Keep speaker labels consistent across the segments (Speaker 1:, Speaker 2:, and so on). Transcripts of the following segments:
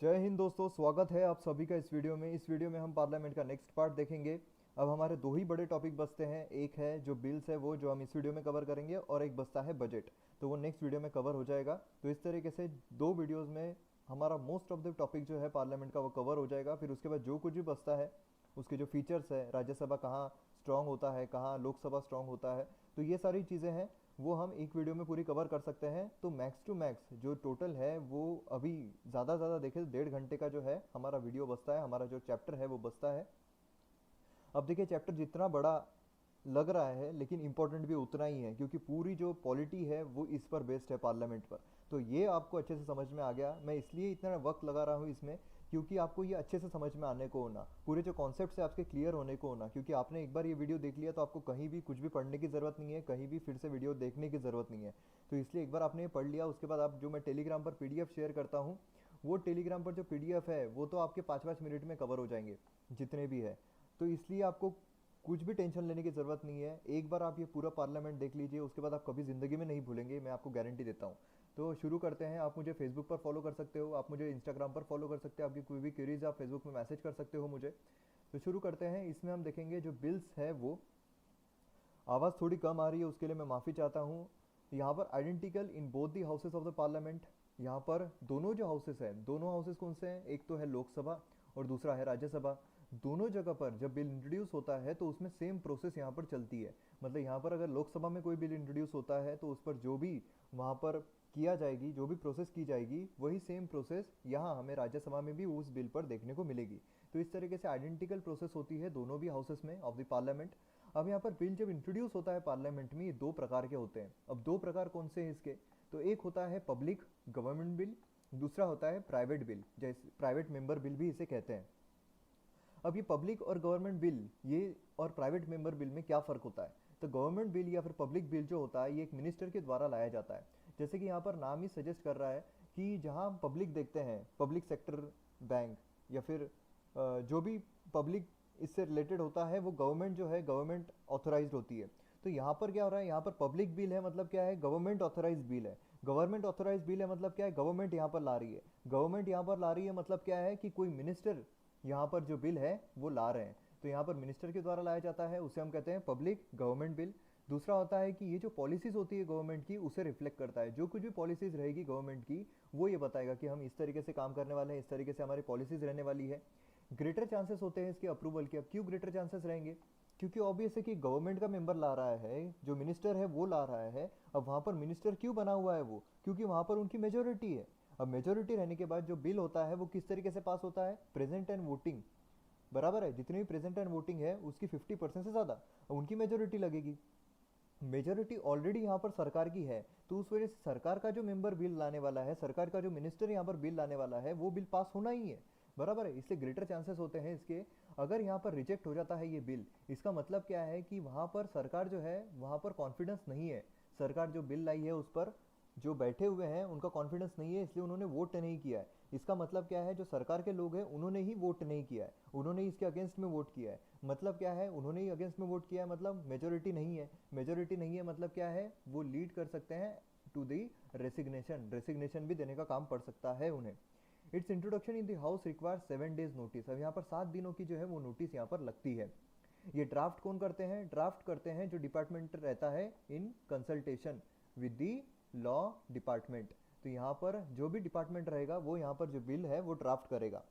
Speaker 1: जय हिंद दोस्तों, स्वागत है आप सभी का इस वीडियो में। इस वीडियो में हम पार्लियामेंट का नेक्स्ट पार्ट देखेंगे। अब हमारे दो ही बड़े टॉपिक बचते हैं। एक है जो बिल्स है वो जो हम इस वीडियो में कवर करेंगे, और एक बचता है बजट, तो वो नेक्स्ट वीडियो में कवर हो जाएगा। तो इस तरीके से दो वीडियोस में हमारा मोस्ट ऑफ द टॉपिक जो है पार्लियामेंट का वो कवर हो जाएगा। फिर उसके बाद जो कुछ भी बचता है उसके जो फीचर्स है, राज्यसभा कहाँ स्ट्रांग होता है, कहाँ लोकसभा स्ट्रांग होता है, तो ये सारी चीज़ें हैं वो हम एक वीडियो में पूरी कवर कर सकते हैं। तो मैक्स टू मैक्स जो टोटल है वो अभी ज़्यादा ज़्यादा देखें तो 1.5 घंटे का जो है हमारा वीडियो बचता है, हमारा जो चैप्टर है वो बचता है। अब देखिए, चैप्टर जितना बड़ा लग रहा है लेकिन इंपॉर्टेंट भी उतना ही है, क्योंकि पूरी जो पॉलिटी है वो इस पर बेस्ड है, पार्लियामेंट पर। तो ये आपको अच्छे से समझ में आ गया। मैं इसलिए इतना वक्त लगा रहा हूँ इसमें, क्योंकि आपको ये अच्छे से समझ में आने को होना, पूरे जो कॉन्सेप्ट है आपके क्लियर होने को होना। क्योंकि आपने एक बार ये वीडियो देख लिया तो आपको कहीं भी कुछ भी पढ़ने की ज़रूरत नहीं है, कहीं भी फिर से वीडियो देखने की ज़रूरत नहीं है। तो इसलिए एक बार आपने ये पढ़ लिया, उसके बाद आप जो मैं टेलीग्राम पर पीडीएफ शेयर करता हूँ, वो टेलीग्राम पर जो पीडीएफ है वो तो आपके 5-5 मिनट में कवर हो जाएंगे, जितने भी है। तो इसलिए आपको कुछ भी टेंशन लेने की ज़रूरत नहीं है। एक बार आप ये पूरा पार्लियामेंट देख लीजिए, उसके बाद आप कभी ज़िंदगी में नहीं भूलेंगे, मैं आपको गारंटी देता हूँ। तो शुरू करते हैं। आप मुझे फेसबुक पर फॉलो कर सकते हो, आप मुझे इंस्टाग्राम पर फॉलो कर सकते हो, आपकी कोई भी क्वेरीज आप फेसबुक में मैसेज कर सकते हो मुझे। तो शुरू करते हैं। इसमें हम देखेंगे जो बिल्स है वो, आवाज़ थोड़ी कम आ रही है उसके लिए मैं माफ़ी चाहता हूँ। यहाँ पर identical in both the houses of the parliament. यहाँ पर दोनों जो हाउसेस हैं, दोनों हाउसेस कौन से हैं? एक तो है लोकसभा और दूसरा है राज्यसभा। दोनों जगह पर जब बिल इंट्रोड्यूस होता है तो उसमें सेम प्रोसेस यहाँ पर चलती है। मतलब यहाँ पर अगर लोकसभा में कोई बिल इंट्रोड्यूस होता है तो उस पर जो भी वहाँ पर किया जाएगी, जो भी प्रोसेस की जाएगी, वही सेम प्रोसेस यहाँ हमें राज्यसभा में भी उस बिल पर देखने को मिलेगी। तो इस तरीके से आइडेंटिकल प्रोसेस होती है दोनों भी हाउसेस में ऑफ द पार्लियामेंट। अब यहाँ पर बिल जब इंट्रोड्यूस होता है पार्लियामेंट में, ये दो प्रकार के होते हैं। अब दो प्रकार कौन से हैं इसके? तो एक होता है पब्लिक गवर्नमेंट बिल, दूसरा होता है प्राइवेट बिल, जैसे प्राइवेट मेंबर बिल भी इसे कहते हैं। अब ये पब्लिक और गवर्नमेंट बिल, ये और प्राइवेट मेंबर बिल में क्या फ़र्क होता है? तो गवर्नमेंट बिल या फिर पब्लिक बिल जो होता है ये एक मिनिस्टर के द्वारा लाया जाता है। जैसे कि यहाँ पर नाम ही सजेस्ट कर रहा है कि जहाँ पब्लिक देखते हैं, पब्लिक सेक्टर बैंक या फिर जो भी पब्लिक इससे रिलेटेड होता है, वो गवर्नमेंट जो है गवर्नमेंट ऑथोराइज्ड होती है। तो यहाँ पर क्या हो रहा है? यहाँ पर पब्लिक बिल है मतलब क्या है? गवर्नमेंट ऑथोराइज बिल है। गवर्नमेंट ऑथोराइज बिल है मतलब क्या है? गवर्नमेंट यहाँ पर ला रही है। गवर्नमेंट यहाँ पर ला रही है मतलब क्या है? कि कोई मिनिस्टर यहाँ पर जो बिल है वो ला रहे हैं। तो यहाँ पर मिनिस्टर के द्वारा लाया जाता है, उसे हम कहते हैं पब्लिक गवर्नमेंट बिल। दूसरा होता है कि ये जो पॉलिसीज़ होती है गवर्नमेंट की, उसे रिफ्लेक्ट करता है। जो कुछ भी पॉलिसीज़ रहेगी गवर्नमेंट की, वो ये बताएगा कि हम इस तरीके से काम करने वाले हैं, इस तरीके से हमारी पॉलिसीज़ रहने वाली है। ग्रेटर चांसेस होते हैं इसके अप्रूवल के। अब क्यों ग्रेटर चांसेस रहेंगे? क्योंकि ऑब्वियस है कि गवर्नमेंट का मेंबर ला रहा है, जो मिनिस्टर है वो ला रहा है। अब वहाँ पर मिनिस्टर क्यों बना हुआ है वो? क्योंकि वहाँ पर उनकी मेजोरिटी है। अब मेजोरिटी रहने के बाद जो बिल होता है वो किस तरीके से पास होता है? प्रेजेंट एंड वोटिंग बराबर है। जितनी भी प्रेजेंट एंड वोटिंग है उसकी 50% से ज़्यादा उनकी मेजोरिटी लगेगी। मेजोरिटी ऑलरेडी यहाँ पर सरकार की है, तो उस वजह से सरकार का जो मेंबर बिल लाने वाला है, सरकार का जो मिनिस्टर यहाँ पर बिल लाने वाला है, वो बिल पास होना ही है। बराबर है, इसलिए ग्रेटर चांसेस होते हैं इसके। अगर यहाँ पर रिजेक्ट हो जाता है ये बिल, इसका मतलब क्या है? कि वहाँ पर सरकार जो है वहाँ पर कॉन्फिडेंस नहीं है। सरकार जो बिल लाई है उस पर जो बैठे हुए हैं उनका कॉन्फिडेंस नहीं है, इसलिए उन्होंने वोट नहीं किया है। इसका मतलब क्या है? जो सरकार के लोग हैं उन्होंने ही वोट नहीं किया है, उन्होंने इसके अगेंस्ट में वोट किया है। मतलब क्या है? उन्होंने ही अगेंस्ट में वोट किया है, मतलब मेजोरिटी नहीं है। मेजोरिटी नहीं है मतलब क्या है? वो लीड कर सकते हैं टू दी रेसिग्नेशन, रेसिग्नेशन भी देने का काम पड़ सकता है उन्हें। It's introduction in the house require 7 days notice. अब यहाँ पर 7 दिनों की जो है वो नोटिस यहाँ पर लगती है। ये ड्राफ्ट कौन करते हैं? ड्राफ्ट करते हैं जो डिपार्टमेंट रहता है in consultation with the law department. तो यहाँ पर जो भी डिपार्टमेंट रहेगा वो यहाँ पर जो बिल है वो ड्राफ्ट करेगा।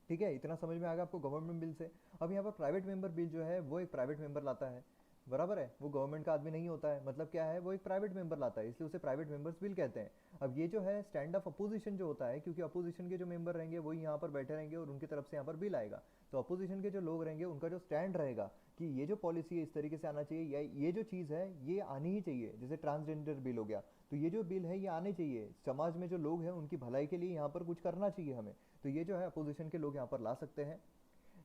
Speaker 1: ठीक है, इतना समझ में आ गया आपको गवर्नमेंट बिल से। अब यहाँ पर प्राइवेट मेंबर बिल जो है वो एक प्राइवेट मेंबर लाता है। बराबर है, वो गवर्नमेंट का आदमी नहीं होता है। मतलब क्या है? वो एक प्राइवेट मेंबर लाता है, इसलिए उसे प्राइवेट मेंबर्स बिल कहते हैं। अब ये जो है स्टैंड ऑफ अपोजिशन जो होता है, क्योंकि अपोजिशन के जो मेंबर रहेंगे वही यहाँ पर बैठे रहेंगे और उनकी तरफ से यहाँ पर बिल आएगा। तो अपोजिशन के जो लोग रहेंगे उनका जो स्टैंड रहेगा कि ये जो पॉलिसी है इस तरीके से आना चाहिए, या ये जो चीज़ है ये आनी ही चाहिए। जैसे ट्रांसजेंडर बिल हो गया, तो ये जो बिल है ये आने चाहिए, समाज में जो लोग हैं उनकी भलाई के लिए यहाँ पर कुछ करना चाहिए हमें। तो ये जो है अपोजिशन के लोग यहाँ पर ला सकते हैं।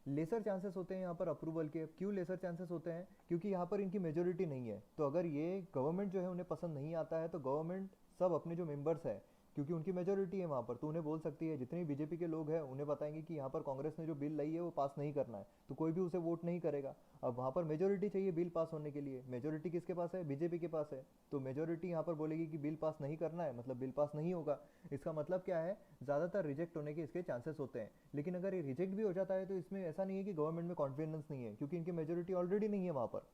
Speaker 1: लेसर चांसेस होते हैं यहाँ पर अप्रूवल के। क्यों लेसर चांसेस होते हैं? क्योंकि यहाँ पर इनकी मेजोरिटी नहीं है। तो अगर ये गवर्नमेंट जो है उन्हें पसंद नहीं आता है तो गवर्नमेंट सब अपने जो मेंबर्स है, क्योंकि उनकी मेजोरिटी है वहाँ पर, तो उन्हें बोल सकती है। जितने बीजेपी के लोग हैं उन्हें बताएंगे कि यहाँ पर कांग्रेस ने जो बिल लाई है वो पास नहीं करना है, तो कोई भी उसे वोट नहीं करेगा। अब वहाँ पर मेजोरिटी चाहिए बिल पास होने के लिए, मेजोरिटी किसके पास है? बीजेपी के पास है। तो मेजोरिटी यहाँ पर बोलेगी कि बिल पास नहीं करना है, मतलब बिल पास नहीं होगा। इसका मतलब क्या है? ज़्यादातर रिजेक्ट होने के इसके चांसेस होते हैं। लेकिन अगर ये रिजेक्ट भी हो जाता है तो इसमें ऐसा नहीं है कि गवर्नमेंट में कॉन्फिडेंस नहीं है, क्योंकि इनकी मेजोरिटी ऑलरेडी नहीं है वहाँ पर।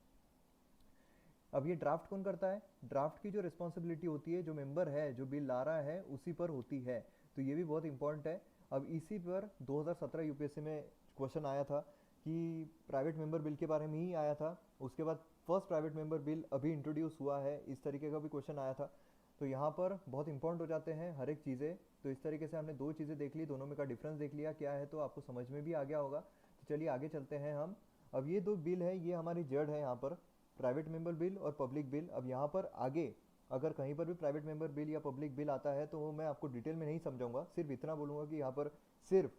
Speaker 1: अब ये ड्राफ्ट कौन करता है? ड्राफ्ट की जो रिस्पॉन्सिबिलिटी होती है, जो मेंबर है जो बिल ला रहा है उसी पर होती है। तो ये भी बहुत इंपॉर्टेंट है। अब इसी पर 2017 यूपीएससी में क्वेश्चन आया था कि प्राइवेट मेंबर बिल के बारे में ही आया था। उसके बाद फर्स्ट प्राइवेट मेंबर बिल अभी इंट्रोड्यूस हुआ है, इस तरीके का भी क्वेश्चन आया था। तो यहाँ पर बहुत इंपॉर्टेंट हो जाते हैं हर एक चीज़ें। तो इस तरीके से हमने दो चीज़ें देख ली, दोनों में का डिफरेंस देख लिया क्या है, तो आपको समझ में भी आ गया होगा। तो चलिए आगे चलते हैं हम। अब ये दो बिल है, ये हमारी जड़ है यहाँ पर, प्राइवेट मेंबर बिल और पब्लिक बिल। अब यहाँ पर आगे अगर कहीं पर भी प्राइवेट मेंबर बिल या पब्लिक बिल आता है तो वो मैं आपको डिटेल में नहीं समझाऊंगा, सिर्फ इतना बोलूँगा कि यहाँ पर सिर्फ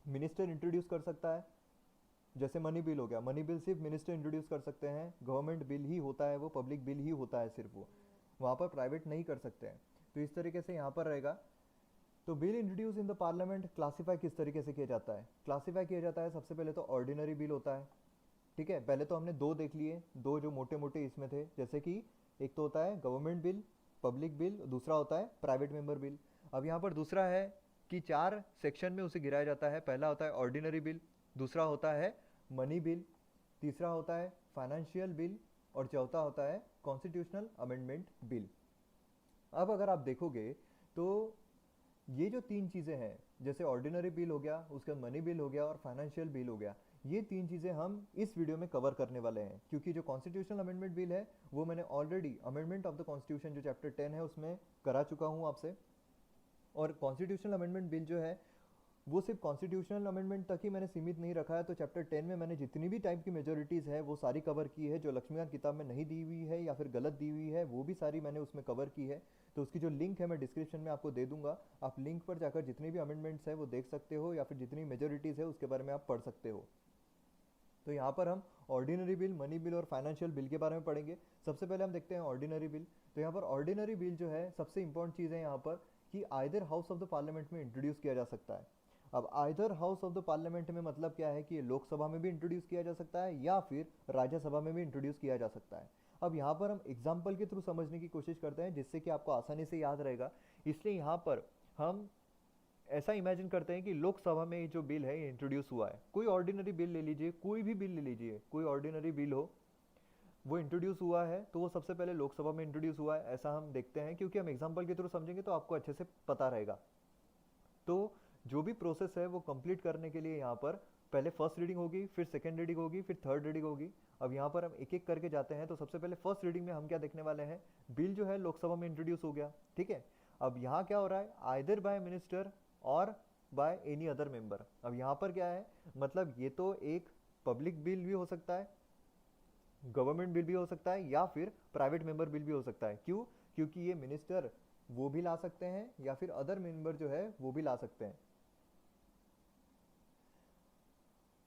Speaker 1: मिनिस्टर इंट्रोड्यूस कर सकता है। जैसे मनी बिल हो गया, मनी बिल सिर्फ मिनिस्टर इंट्रोड्यूस कर सकते हैं, गवर्नमेंट बिल ही होता है वो, पब्लिक बिल ही होता है सिर्फ वो, वहाँ पर प्राइवेट नहीं कर सकते हैं। तो इस तरीके से यहाँ पर रहेगा। तो bill introduce in the parliament classify किस तरीके से किया जाता है? क्लासीफाई किया जाता है, सबसे पहले तो ऑर्डिनरी बिल होता है, ठीक है। पहले तो हमने दो देख लिए, दो जो मोटे मोटे इसमें थे, जैसे कि एक तो होता है गवर्नमेंट बिल, पब्लिक बिल, दूसरा होता है प्राइवेट मेंबर बिल। अब यहाँ पर दूसरा है कि चार सेक्शन में उसे गिराया जाता है। पहला होता है ऑर्डिनरी बिल, दूसरा होता है मनी बिल, तीसरा होता है फाइनेंशियल बिल और चौथा होता है कॉन्स्टिट्यूशनल अमेंडमेंट बिल। अब अगर आप देखोगे तो ये जो तीन चीज़ें हैं, जैसे ऑर्डिनरी बिल हो गया, उसके बाद मनी बिल हो गया और फाइनेंशियल बिल हो गया, ये तीन चीज़ें हम इस वीडियो में कवर करने वाले हैं। क्योंकि जो कॉन्स्टिट्यूशनल अमेंडमेंट बिल है वो मैंने already amendment of the constitution जो चैप्टर 10 है उसमें करा चुका हूँ आपसे। और कॉन्स्टिट्यूशनल अमेंडमेंट बिल जो है वो सिर्फ कॉन्स्टिट्यूशनल अमेंडमेंट तक ही मैंने सीमित नहीं रखा है। तो चैप्टर 10 में मैंने जितनी भी टाइप की मेजोरिटीज़ है वो सारी कवर की है, जो लक्ष्मीकांत किताब में नहीं दी हुई है या फिर गलत दी हुई है वो भी सारी मैंने उसमें कवर की है। तो उसकी जो लिंक है मैं डिस्क्रिप्शन में आपको दे दूंगा, आप लिंक पर जाकर जितनी भी अमेंडमेंट्स है वो देख सकते हो, या फिर जितनी मेजोरिटीज़ है उसके बारे में आप पढ़ सकते हो। तो यहाँ पर हम ऑर्डिनरी बिल, मनी बिल और फाइनेंशियल बिल के बारे में पढ़ेंगे। सबसे पहले हम देखते हैं ऑर्डिनरी बिल। तो यहाँ पर ऑर्डिनरी बिल जो है सबसे इंपॉर्टेंट चीज़ है यहाँ पर कि either house of the parliament में इंट्रोड्यूस किया जा सकता है। अब either house of the parliament में मतलब क्या है कि ये लोकसभा में भी इंट्रोड्यूस किया जा सकता है या फिर राज्यसभा में भी इंट्रोड्यूस किया जा सकता है। अब यहाँ पर हम एग्जाम्पल के थ्रू समझने की कोशिश करते हैं जिससे कि आपको आसानी से याद रहेगा। इसलिए यहाँ पर हम ऐसा इमेजिन करते हैं कि लोकसभा में जो बिल है ये इंट्रोड्यूस हुआ है। कोई ऑर्डिनरी बिल ले लीजिए, कोई भी बिल ले लीजिए, कोई ऑर्डिनरी बिल हो, वो इंट्रोड्यूस हुआ है तो वो सबसे पहले लोकसभा में इंट्रोड्यूस हुआ है, ऐसा हम देखते हैं। क्योंकि हम एग्जाम्पल के थ्रू समझेंगे तो आपको अच्छे से पता रहेगा। तो जो भी प्रोसेस है वो कंप्लीट करने के लिए यहाँ पर पहले फर्स्ट रीडिंग होगी, फिर सेकेंड रीडिंग होगी, फिर थर्ड रीडिंग होगी। अब यहाँ पर हम एक एक करके जाते हैं। तो सबसे पहले फर्स्ट रीडिंग में हम क्या देखने वाले हैं? बिल जो है लोकसभा में इंट्रोड्यूस हो गया, ठीक है। अब यहाँ क्या हो रहा है? आइदर बाय मिनिस्टर और बाय एनी अदर मेंबर। अब यहाँ पर क्या है, मतलब ये तो एक पब्लिक बिल भी हो सकता है, गवर्नमेंट बिल भी हो सकता है या फिर प्राइवेट मेंबर बिल भी हो सकता है। क्यों? क्योंकि ये मिनिस्टर वो भी ला सकते हैं या फिर अदर मेंबर जो है वो भी ला सकते हैं।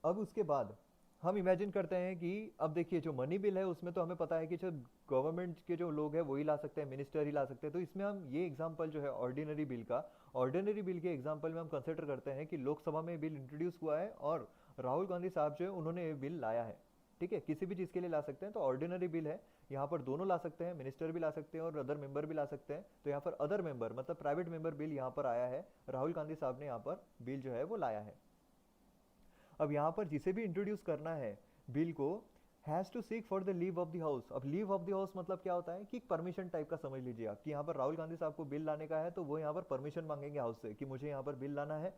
Speaker 1: अब उसके बाद हम इमेजिन करते हैं कि अब देखिए जो मनी बिल है उसमें तो हमें पता है कि जो गवर्नमेंट के जो लोग हैं वही ला सकते हैं, मिनिस्टर ही ला सकते हैं। तो इसमें हम ये एग्जांपल जो है ऑर्डिनरी बिल का, ऑर्डिनरी बिल के एग्जांपल में हम कंसिडर करते हैं कि लोकसभा में बिल इंट्रोड्यूस हुआ है और राहुल गांधी साहब जो है उन्होंने ये बिल लाया है, ठीक है। किसी भी चीज़ के लिए ला सकते हैं, तो ऑर्डिनरी बिल है। यहाँ पर दोनों ला सकते हैं, मिनिस्टर भी ला सकते हैं और अदर मेंबर भी ला सकते हैं। तो यहाँ पर अदर मेंबर मतलब प्राइवेट मेंबर बिल यहाँ पर आया है, राहुल गांधी साहब ने यहाँ पर बिल जो है वो लाया है। अब यहाँ पर जिसे भी इंट्रोड्यूस करना है बिल को, has to seek for the leave of the house. अब लीव ऑफ द हाउस मतलब क्या होता है कि परमिशन टाइप का समझ लीजिए आप, कि यहाँ पर राहुल गांधी साहब को बिल लाने का है तो वो यहाँ पर परमिशन मांगेंगे हाउस से कि मुझे यहाँ पर बिल लाना है,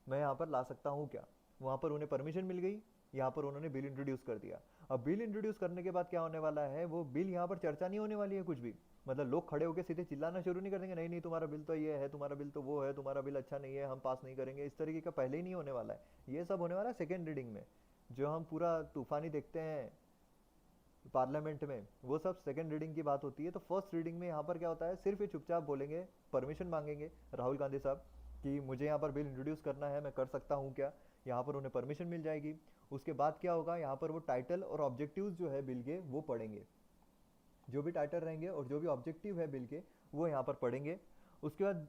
Speaker 1: मैं यहाँ पर ला सकता हूँ क्या। वहाँ पर उन्हें परमिशन मिल गई, यहाँ पर उन्होंने बिल इंट्रोड्यूस कर दिया। अब बिल इंट्रोड्यूस करने के बाद क्या होने वाला है, वो बिल यहाँ पर चर्चा नहीं होने वाली है कुछ भी। मतलब लोग खड़े होकर सीधे चिल्लाना शुरू नहीं कर देंगे, नहीं नहीं तुम्हारा बिल तो ये है, तुम्हारा बिल तो वो है, तुम्हारा बिल अच्छा नहीं है, हम पास नहीं करेंगे। इस तरीके का पहले ही नहीं होने वाला है। ये सब होने वाला है सेकेंड रीडिंग में। जो हम पूरा तूफानी देखते हैं पार्लियामेंट में, वो सब सेकंड रीडिंग की बात होती है। तो फर्स्ट रीडिंग में यहाँ पर क्या होता है, सिर्फ ये चुपचाप बोलेंगे, परमिशन मांगेंगे राहुल गांधी साहब कि मुझे यहाँ पर बिल इंट्रोड्यूस करना है, मैं कर सकता हूँ क्या। यहाँ पर उन्हें परमिशन मिल जाएगी। उसके बाद क्या होगा, यहाँ पर वो टाइटल और ऑब्जेक्टिव्स जो है बिल के वो पढ़ेंगे। जो भी टाइटल रहेंगे और जो भी ऑब्जेक्टिव है बिल के वो यहाँ पर पढ़ेंगे। उसके बाद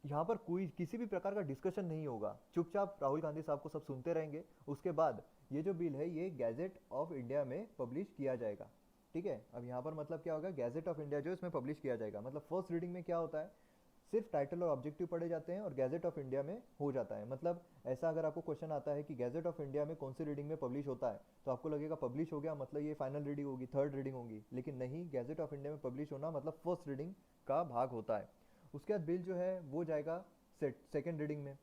Speaker 1: यहाँ पर कोई किसी भी प्रकार का डिस्कशन नहीं होगा, चुपचाप राहुल गांधी साहब को सब सुनते रहेंगे। उसके बाद ये जो बिल है ये गैजेट ऑफ इंडिया में पब्लिश किया जाएगा। ठीक है, अब यहाँ पर मतलब क्या होगा, गैजेट ऑफ इंडिया जो इसमें पब्लिश किया जाएगा, मतलब फर्स्ट रीडिंग में क्या होता है, सिर्फ टाइटल और ऑब्जेक्टिव पढ़े जाते हैं और गैजेट ऑफ इंडिया में हो जाता है। मतलब ऐसा अगर आपको क्वेश्चन आता है कि गैजेट ऑफ इंडिया में कौन सी रीडिंग में पब्लिश होता है, तो आपको लगेगा पब्लिश हो गया मतलब ये फाइनल रीडिंग होगी, थर्ड रीडिंग होगी, लेकिन नहीं, गैजेट ऑफ इंडिया में पब्लिश होना मतलब फर्स्ट रीडिंग का भाग होता है। उसके बाद बिल जो है वो जाएगा सेकेंड रीडिंग में।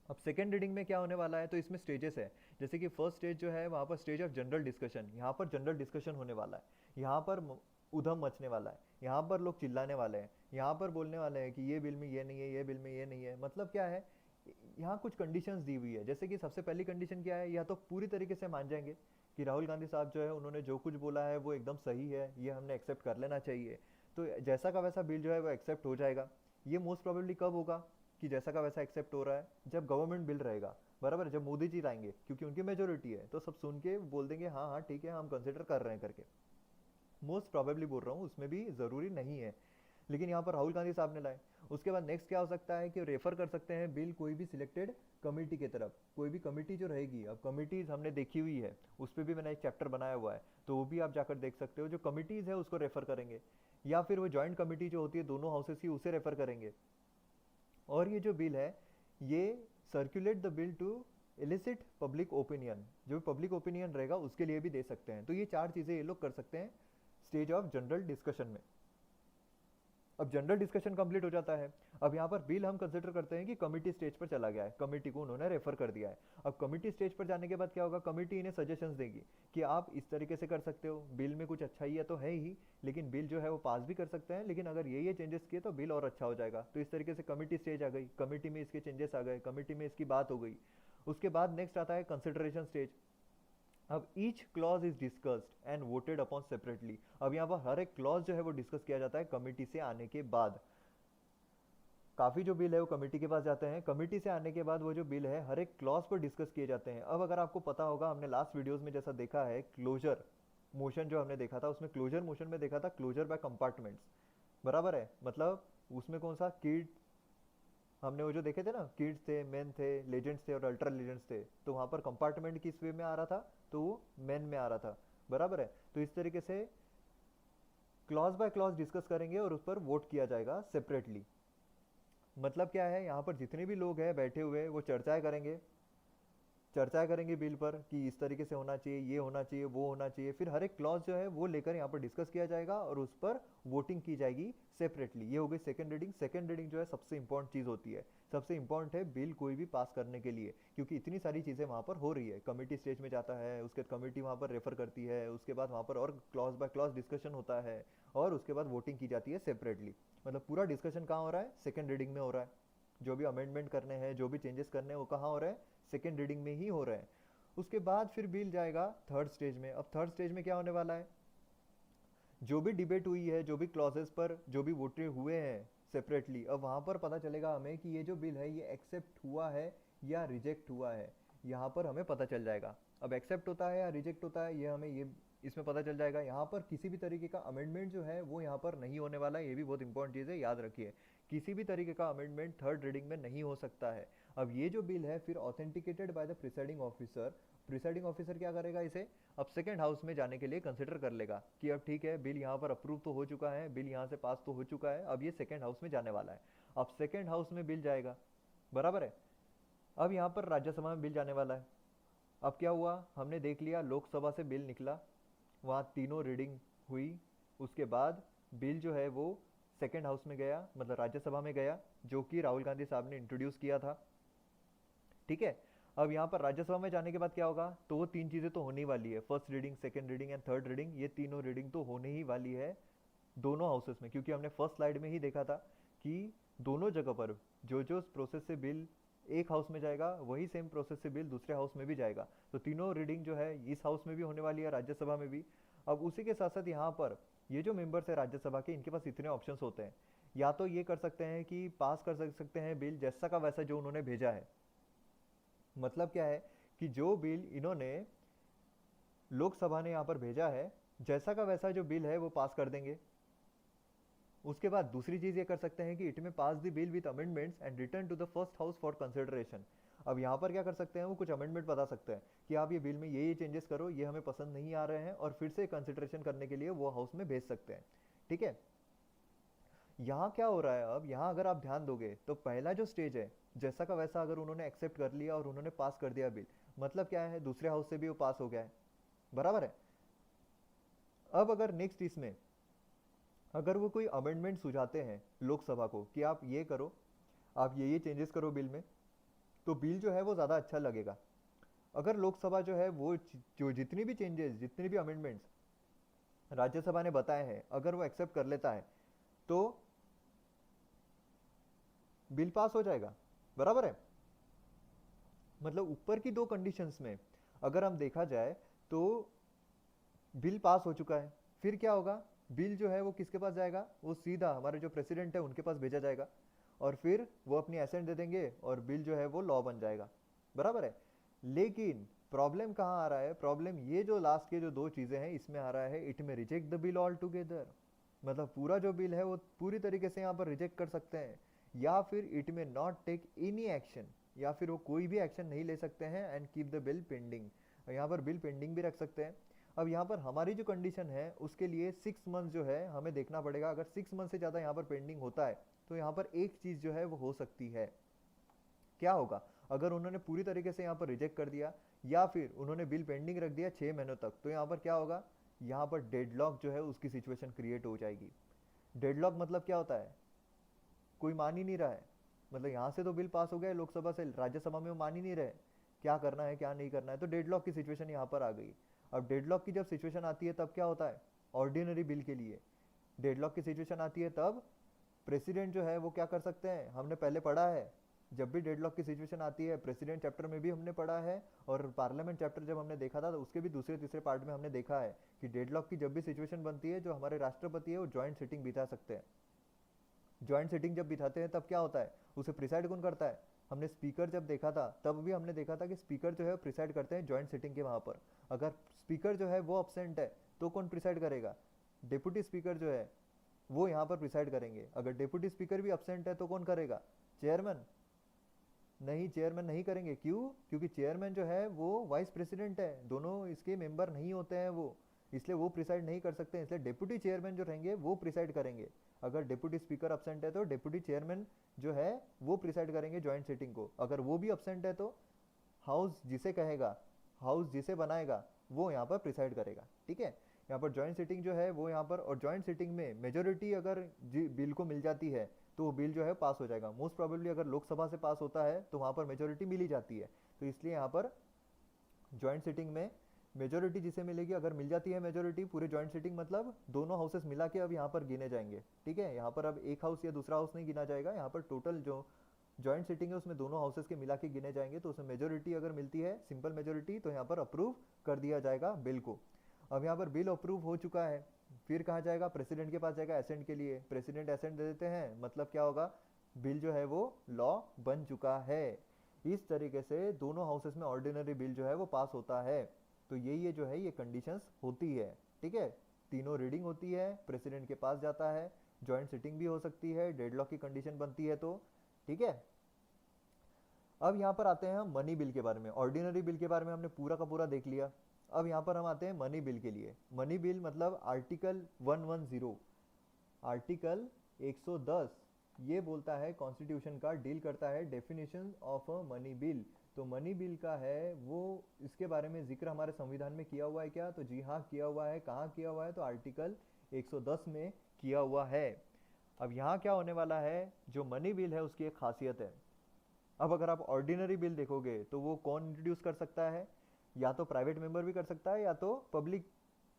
Speaker 1: अब सेकेंड रीडिंग में क्या होने वाला है, तो इसमें स्टेजेस है। जैसे कि फर्स्ट स्टेज जो है वहाँ पर स्टेज ऑफ जनरल डिस्कशन, यहाँ पर जनरल डिस्कशन होने वाला है, यहाँ पर उधम मचने वाला है, यहाँ पर लोग चिल्लाने वाले हैं, यहाँ पर बोलने वाले हैं कि ये बिल में ये नहीं है, ये बिल में ये नहीं है। मतलब क्या है, यहाँ कुछ कंडीशंस दी हुई है। जैसे कि सबसे पहली कंडीशन क्या है, या तो पूरी तरीके से मान जाएंगे कि राहुल गांधी साहब जो है उन्होंने जो कुछ बोला है वो एकदम सही है, ये हमने एक्सेप्ट कर लेना चाहिए, तो जैसा का वैसा बिल जो है वो एक्सेप्ट हो जाएगा। ये मोस्ट प्रोबेबली कब होगा कि जैसा का वैसा एक्सेप्ट हो रहा है, जब गवर्नमेंट बिल रहेगा, बराबर, जब मोदी जी लाएंगे, क्योंकि उनकी मेजोरिटी है, तो सब सुन के बोल देंगे हाँ हाँ ठीक है हम कंसिडर कर रहे हैं करके। मोस्ट प्रोबेबली बोल रहा हूँ, उसमें भी ज़रूरी नहीं है, लेकिन यहाँ पर राहुल गांधी साहब ने लाए। उसके बाद नेक्स्ट क्या हो सकता है कि रेफर कर सकते हैं बिल कोई भी सिलेक्टेड कमेटी की तरफ, कोई भी कमेटी जो रहेगी। अब कमिटीज़ हमने देखी हुई है, उस पर भी मैंने एक चैप्टर बनाया हुआ है, तो वो भी आप जाकर देख सकते हो। जो कमिटीज़ है उसको रेफर करेंगे, या फिर वो जॉइंट कमेटी जो होती है दोनों हाउसेस की, उसे रेफर करेंगे। और ये जो बिल है ये circulate the bill to elicit public opinion, जो पब्लिक ओपिनियन रहेगा उसके लिए भी दे सकते हैं। तो ये चार चीज़ें ये लोग कर सकते हैं स्टेज ऑफ जनरल डिस्कशन में। अब जनरल डिस्कशन कंप्लीट हो जाता है, अब यहाँ पर बिल हम कंसिडर करते हैं कि कमिटी स्टेज पर चला गया है, कमिटी को उन्होंने रेफर कर दिया है। अब कमिटी स्टेज पर जाने के बाद क्या होगा, कमिटी इन्हें सजेशंस देगी कि आप इस तरीके से कर सकते हो, बिल में कुछ अच्छाई तो है ही, लेकिन बिल जो है वो पास भी कर सकते हैं, लेकिन अगर ये चेंजेस किए तो बिल और अच्छा हो जाएगा। तो इस तरीके से कमिटी स्टेज आ गई, कमिटी में इसके चेंजेस आ गए, कमिटी में इसकी बात हो गई। उसके बाद नेक्स्ट आता है कंसिडरेशन स्टेज। अब each clause is discussed and voted upon separately. अब यहाँ पर हर एक क्लॉज जो है वो डिस्कस किया जाता है कमिटी से आने के बाद। काफ़ी जो बिल है वो कमेटी के पास जाते हैं, कमेटी से आने के बाद वो जो बिल है हर एक क्लॉज पर डिस्कस किए जाते हैं। अब अगर आपको पता होगा, हमने लास्ट वीडियोस में जैसा देखा है, क्लोजर मोशन जो हमने देखा था, उसमें क्लोजर मोशन में देखा था क्लोजर बाय कंपार्टमेंट्स, बराबर है। मतलब उसमें कौन सा किड, हमने वो जो देखे थे ना, किड्स थे, मेन थे, लेजेंड्स थे और अल्ट्रा लेजेंड्स थे, तो वहाँ पर कंपार्टमेंट किस वे में आ रहा था, तो वो मेन में आ रहा था, बराबर है। तो इस तरीके से क्लॉज बाय क्लॉज डिस्कस करेंगे और उस पर वोट किया जाएगा सेपरेटली। मतलब क्या है, यहाँ पर जितने भी लोग हैं बैठे हुए वो चर्चाएं करेंगे बिल पर कि इस तरीके से होना चाहिए, ये होना चाहिए, वो होना चाहिए। फिर हर एक क्लॉज जो है वो लेकर यहाँ पर डिस्कस किया जाएगा और उस पर वोटिंग की जाएगी सेपरेटली। ये हो गई सेकंड रीडिंग। सेकंड रीडिंग जो है सबसे इंपॉर्टेंट चीज़ होती है, सबसे इंपॉर्टेंट है बिल कोई भी पास करने के लिए, क्योंकि इतनी सारी चीज़ें वहाँ पर हो रही है। कमेटी स्टेज में जाता है, उसके बाद कमेटी वहाँ पर रेफर करती है, उसके बाद वहाँ पर और क्लॉज बाय क्लॉज डिस्कशन होता है और उसके बाद वोटिंग की जाती है सेपरेटली। मतलब पूरा डिस्कशन कहाँ हो रहा है, सेकेंड रीडिंग में हो रहा है। जो भी अमेंडमेंट करने हैं, जो भी चेंजेस करने हैं, वो कहाँ हो रहा है, सेकेंड रीडिंग में ही हो रहे हैं। उसके बाद फिर बिल जाएगा थर्ड स्टेज में। अब थर्ड स्टेज में क्या होने वाला है, जो भी डिबेट हुई है, जो भी क्लॉजेस पर जो भी वोट हुए हैं सेपरेटली, अब वहाँ पर पता चलेगा हमें कि ये जो बिल है ये एक्सेप्ट हुआ है या रिजेक्ट हुआ है, यहाँ पर हमें पता चल जाएगा। अब एक्सेप्ट होता है या रिजेक्ट होता है ये हमें ये इसमें पता चल जाएगा। यहाँ पर किसी भी तरीके का अमेंडमेंट जो है वो यहाँ पर नहीं होने वाला है, ये भी बहुत इंपॉर्टेंट चीज़ है, याद रखिए। किसी भी तरीके का अमेंडमेंट थर्ड रीडिंग में नहीं हो सकता है। अब ये जो बिल है फिर authenticated by the presiding officer. Presiding officer क्या करेगा, इसे अब सेकेंड हाउस में जाने के लिए कंसिडर कर लेगा कि अब ठीक है बिल यहाँ पर अप्रूव तो हो चुका है, बिल यहाँ से पास तो हो चुका है, अब ये सेकेंड हाउस में जाने वाला है। अब सेकेंड हाउस में बिल जाएगा, बराबर है। अब यहाँ पर राज्यसभा में बिल जाने वाला है। अब क्या हुआ, हमने देख लिया लोकसभा से बिल निकला, वहाँ तीनों रीडिंग हुई, उसके बाद बिल जो है वो सेकेंड हाउस में गया, मतलब राज्यसभा में गया, जो कि राहुल गांधी साहब ने इंट्रोड्यूस किया था। ठीक है, अब यहाँ पर राज्यसभा में जाने के बाद क्या होगा, तो वो तीन चीज़ें तो होने ही वाली है, first reading, second reading and third reading, ये तीनों रीडिंग तो होने ही वाली है दोनों हाउसेस में। क्योंकि हमने फर्स्ट स्लाइड में ही देखा था कि दोनों जगह पर जो प्रोसेस से बिल एक हाउस में जाएगा वही सेम प्रोसेस से बिल दूसरे हाउस में भी जाएगा। तो तीनों रीडिंग जो है इस हाउस में भी होने वाली है, राज्यसभा में भी। अब उसी के साथ साथ यहाँ पर ये जो मेंबर्स है राज्यसभा के, इनके पास इतने ऑप्शंस होते हैं, या तो ये कर सकते हैं कि पास कर सकते हैं बिल जैसा का वैसा जो उन्होंने भेजा है। मतलब क्या है कि जो बिल इन्होंने लोकसभा ने यहाँ पर भेजा है, जैसा का वैसा जो बिल है वो पास कर देंगे। उसके बाद दूसरी चीज ये कर सकते हैं कि इट में pass the bill with amendments and return to the first house for consideration. अब यहाँ पर क्या कर सकते हैं, वो कुछ अमेंडमेंट बता सकते हैं कि आप ये बिल में ये चेंजेस करो, ये हमें पसंद नहीं आ रहे हैं, और फिर से कंसिडरेशन करने के लिए वो हाउस में भेज सकते हैं। ठीक है, यहाँ क्या हो रहा है, अब यहाँ अगर आप ध्यान दोगे तो पहला जो स्टेज है जैसा का वैसा अगर उन्होंने एक्सेप्ट कर लिया और उन्होंने पास कर दिया बिल, मतलब क्या है, दूसरे हाउस से भी वो पास हो गया है, बराबर है। अब अगर नेक्स्ट इसमें अगर वो कोई अमेंडमेंट सुझाते हैं लोकसभा को कि आप ये करो, आप ये चेंजेस करो बिल में, तो बिल जो है वो ज़्यादा अच्छा लगेगा। अगर लोकसभा जो है वो जो जितनी भी चेंजेस, जितनी भी अमेंडमेंट्स राज्यसभा ने बताए हैं, अगर वो एक्सेप्ट कर लेता है तो बिल पास हो जाएगा, बराबर है। मतलब ऊपर की दो कंडीशंस में अगर हम देखा जाए तो बिल पास हो चुका है, फिर क्या होगा, बिल जो है वो किसके पास जाएगा, वो सीधा हमारे जो प्रेसिडेंट है उनके पास भेजा जाएगा, और फिर वो अपनी एसेंट दे देंगे और बिल जो है वो लॉ बन जाएगा, बराबर है। लेकिन प्रॉब्लम कहाँ आ रहा है, प्रॉब्लम ये जो लास्ट के जो दो चीजें हैं इसमें आ रहा है, इट में reject the bill all together. मतलब पूरा जो बिल है वो पूरी तरीके से यहाँ पर रिजेक्ट कर सकते हैं, या फिर इट में नॉट टेक एनी एक्शन, या फिर वो कोई भी एक्शन नहीं ले सकते हैं, and keep the bill pending, यहाँ पर बिल पेंडिंग भी रख सकते हैं। अब यहाँ पर हमारी जो कंडीशन है उसके लिए 6 मंथ जो है हमें देखना पड़ेगा। अगर 6 मंथ से ज़्यादा यहाँ पर पेंडिंग होता है तो यहाँ पर एक चीज़ जो है वो हो सकती है, क्या होगा, अगर उन्होंने पूरी तरीके से यहाँ पर रिजेक्ट कर दिया या फिर उन्होंने बिल पेंडिंग रख दिया 6 महीनों तक, तो यहाँ पर क्या होगा, यहाँ पर डेडलॉक जो है उसकी सिचुएशन क्रिएट हो जाएगी। डेडलॉक मतलब क्या होता है, कोई मान ही नहीं रहा है, मतलब यहाँ से तो बिल पास हो गया है लोकसभा से, राज्यसभा में वो मान ही नहीं रहे क्या करना है क्या नहीं करना है, तो डेडलॉक की सिचुएशन यहाँ पर आ गई। अब डेडलॉक की जब सिचुएशन आती है तब क्या होता है, ऑर्डिनरी बिल के लिए डेडलॉक की सिचुएशन आती है तब प्रेसिडेंट जो है वो क्या कर सकते हैं, हमने पहले पढ़ा है, जब भी डेडलॉक की सिचुएशन आती है प्रेसिडेंट चैप्टर में भी हमने पढ़ा है, और पार्लियामेंट चैप्टर जब हमने देखा था तो उसके भी दूसरे तीसरे पार्ट में हमने देखा है कि डेडलॉक की जब भी सिचुएशन बनती है, जो हमारे राष्ट्रपति है वो ज्वाइंट सिटिंग बिठा सकते हैं। ज्वाइंट सिटिंग जब बिठाते हैं तब क्या होता है, उसे प्रिसाइड कौन करता है, हमने स्पीकर जब देखा था तब भी हमने देखा था कि स्पीकर जो है प्रिसाइड करते हैं ज्वाइंट सिटिंग के वहाँ पर। अगर स्पीकर जो है वो अब्सेंट है तो कौन प्रिसाइड करेगा, डिप्यूटी स्पीकर जो है वो यहाँ पर प्रिसाइड करेंगे। अगर डिप्यूटी स्पीकर भी अब्सेंट है तो कौन करेगा, चेयरमैन, नहीं चेयरमैन नहीं करेंगे, क्यों, क्योंकि चेयरमैन जो है वो वाइस प्रेसिडेंट है, दोनों इसके मेंबर नहीं होते हैं वो, इसलिए वो प्रिसाइड नहीं कर सकते, इसलिए डिप्यूटी चेयरमैन जो रहेंगे वो प्रिसाइड करेंगे। अगर डिप्यूटी स्पीकर अब्सेंट है तो डिप्यूटी चेयरमैन जो है वो प्रिसाइड करेंगे ज्वाइंट सिटिंग को। अगर वो भी अब्सेंट है तो हाउस जिसे कहेगा, हाउस जिसे बनाएगा वो यहाँ पर प्रिसाइड करेगा। ठीक है, यहाँ पर ज्वाइंट सिटिंग जो है वो यहाँ पर, और ज्वाइंट सिटिंग में मेजोरिटी अगर बिल को मिल जाती है तो वो बिल जो है पास हो जाएगा। मोस्ट प्रोबेबली अगर लोकसभा से पास होता है तो वहाँ पर मेजोरिटी मिल ही जाती है, तो इसलिए यहाँ पर ज्वाइंट सिटिंग में मेजोरिटी जिसे मिलेगी, अगर मिल जाती है मेजोरिटी पूरे ज्वाइंट सिटिंग, मतलब दोनों हाउसेस मिला के अब यहाँ पर गिने जाएंगे। ठीक है, यहाँ पर अब एक हाउस या दूसरा हाउस नहीं गिना जाएगा, यहाँ पर टोटल जो ज्वाइंट सिटिंग है उसमें दोनों हाउसेस के मिला के गिने जाएंगे, तो उसमें मेजोरिटी अगर मिलती है सिंपल मेजोरिटी तो यहाँ पर अप्रूव कर दिया जाएगा बिल को। अब यहाँ पर बिल अप्रूव हो चुका है, फिर कहाँ जाएगा, प्रेसिडेंट के पास जाएगा एसेंट के लिए, प्रेसिडेंट एसेंट दे देते हैं, मतलब क्या होगा, बिल जो है वो लॉ बन चुका है। इस तरीके से दोनों हाउसेस में ऑर्डिनरी बिल जो है वो पास होता है। तो ये जो है ये कंडीशंस होती है। ठीक है, तीनों रीडिंग होती है, प्रेसिडेंट के पास जाता है, जॉइंट सिटिंग भी हो सकती है, डेडलॉक की कंडीशन बनती है तो। ठीक है, अब यहाँ पर आते हैं हम मनी बिल के बारे में। ऑर्डिनरी बिल के बारे में हमने पूरा का पूरा देख लिया, अब यहाँ पर हम आते हैं मनी बिल के लिए। मनी बिल मतलब आर्टिकल 110, आर्टिकल 110 ये बोलता है कॉन्स्टिट्यूशन का, डील करता है definition of a money bill. तो मनी बिल का है वो, इसके बारे में जिक्र हमारे संविधान में किया हुआ है क्या, तो जी हाँ किया हुआ है। कहाँ किया हुआ है, तो आर्टिकल 110 में किया हुआ है। अब यहाँ क्या होने वाला है, जो मनी बिल है उसकी एक खासियत है। अब अगर आप ऑर्डिनरी बिल देखोगे तो वो कौन इंट्रोड्यूस कर सकता है, या तो प्राइवेट मेंबर भी कर सकता है या तो पब्लिक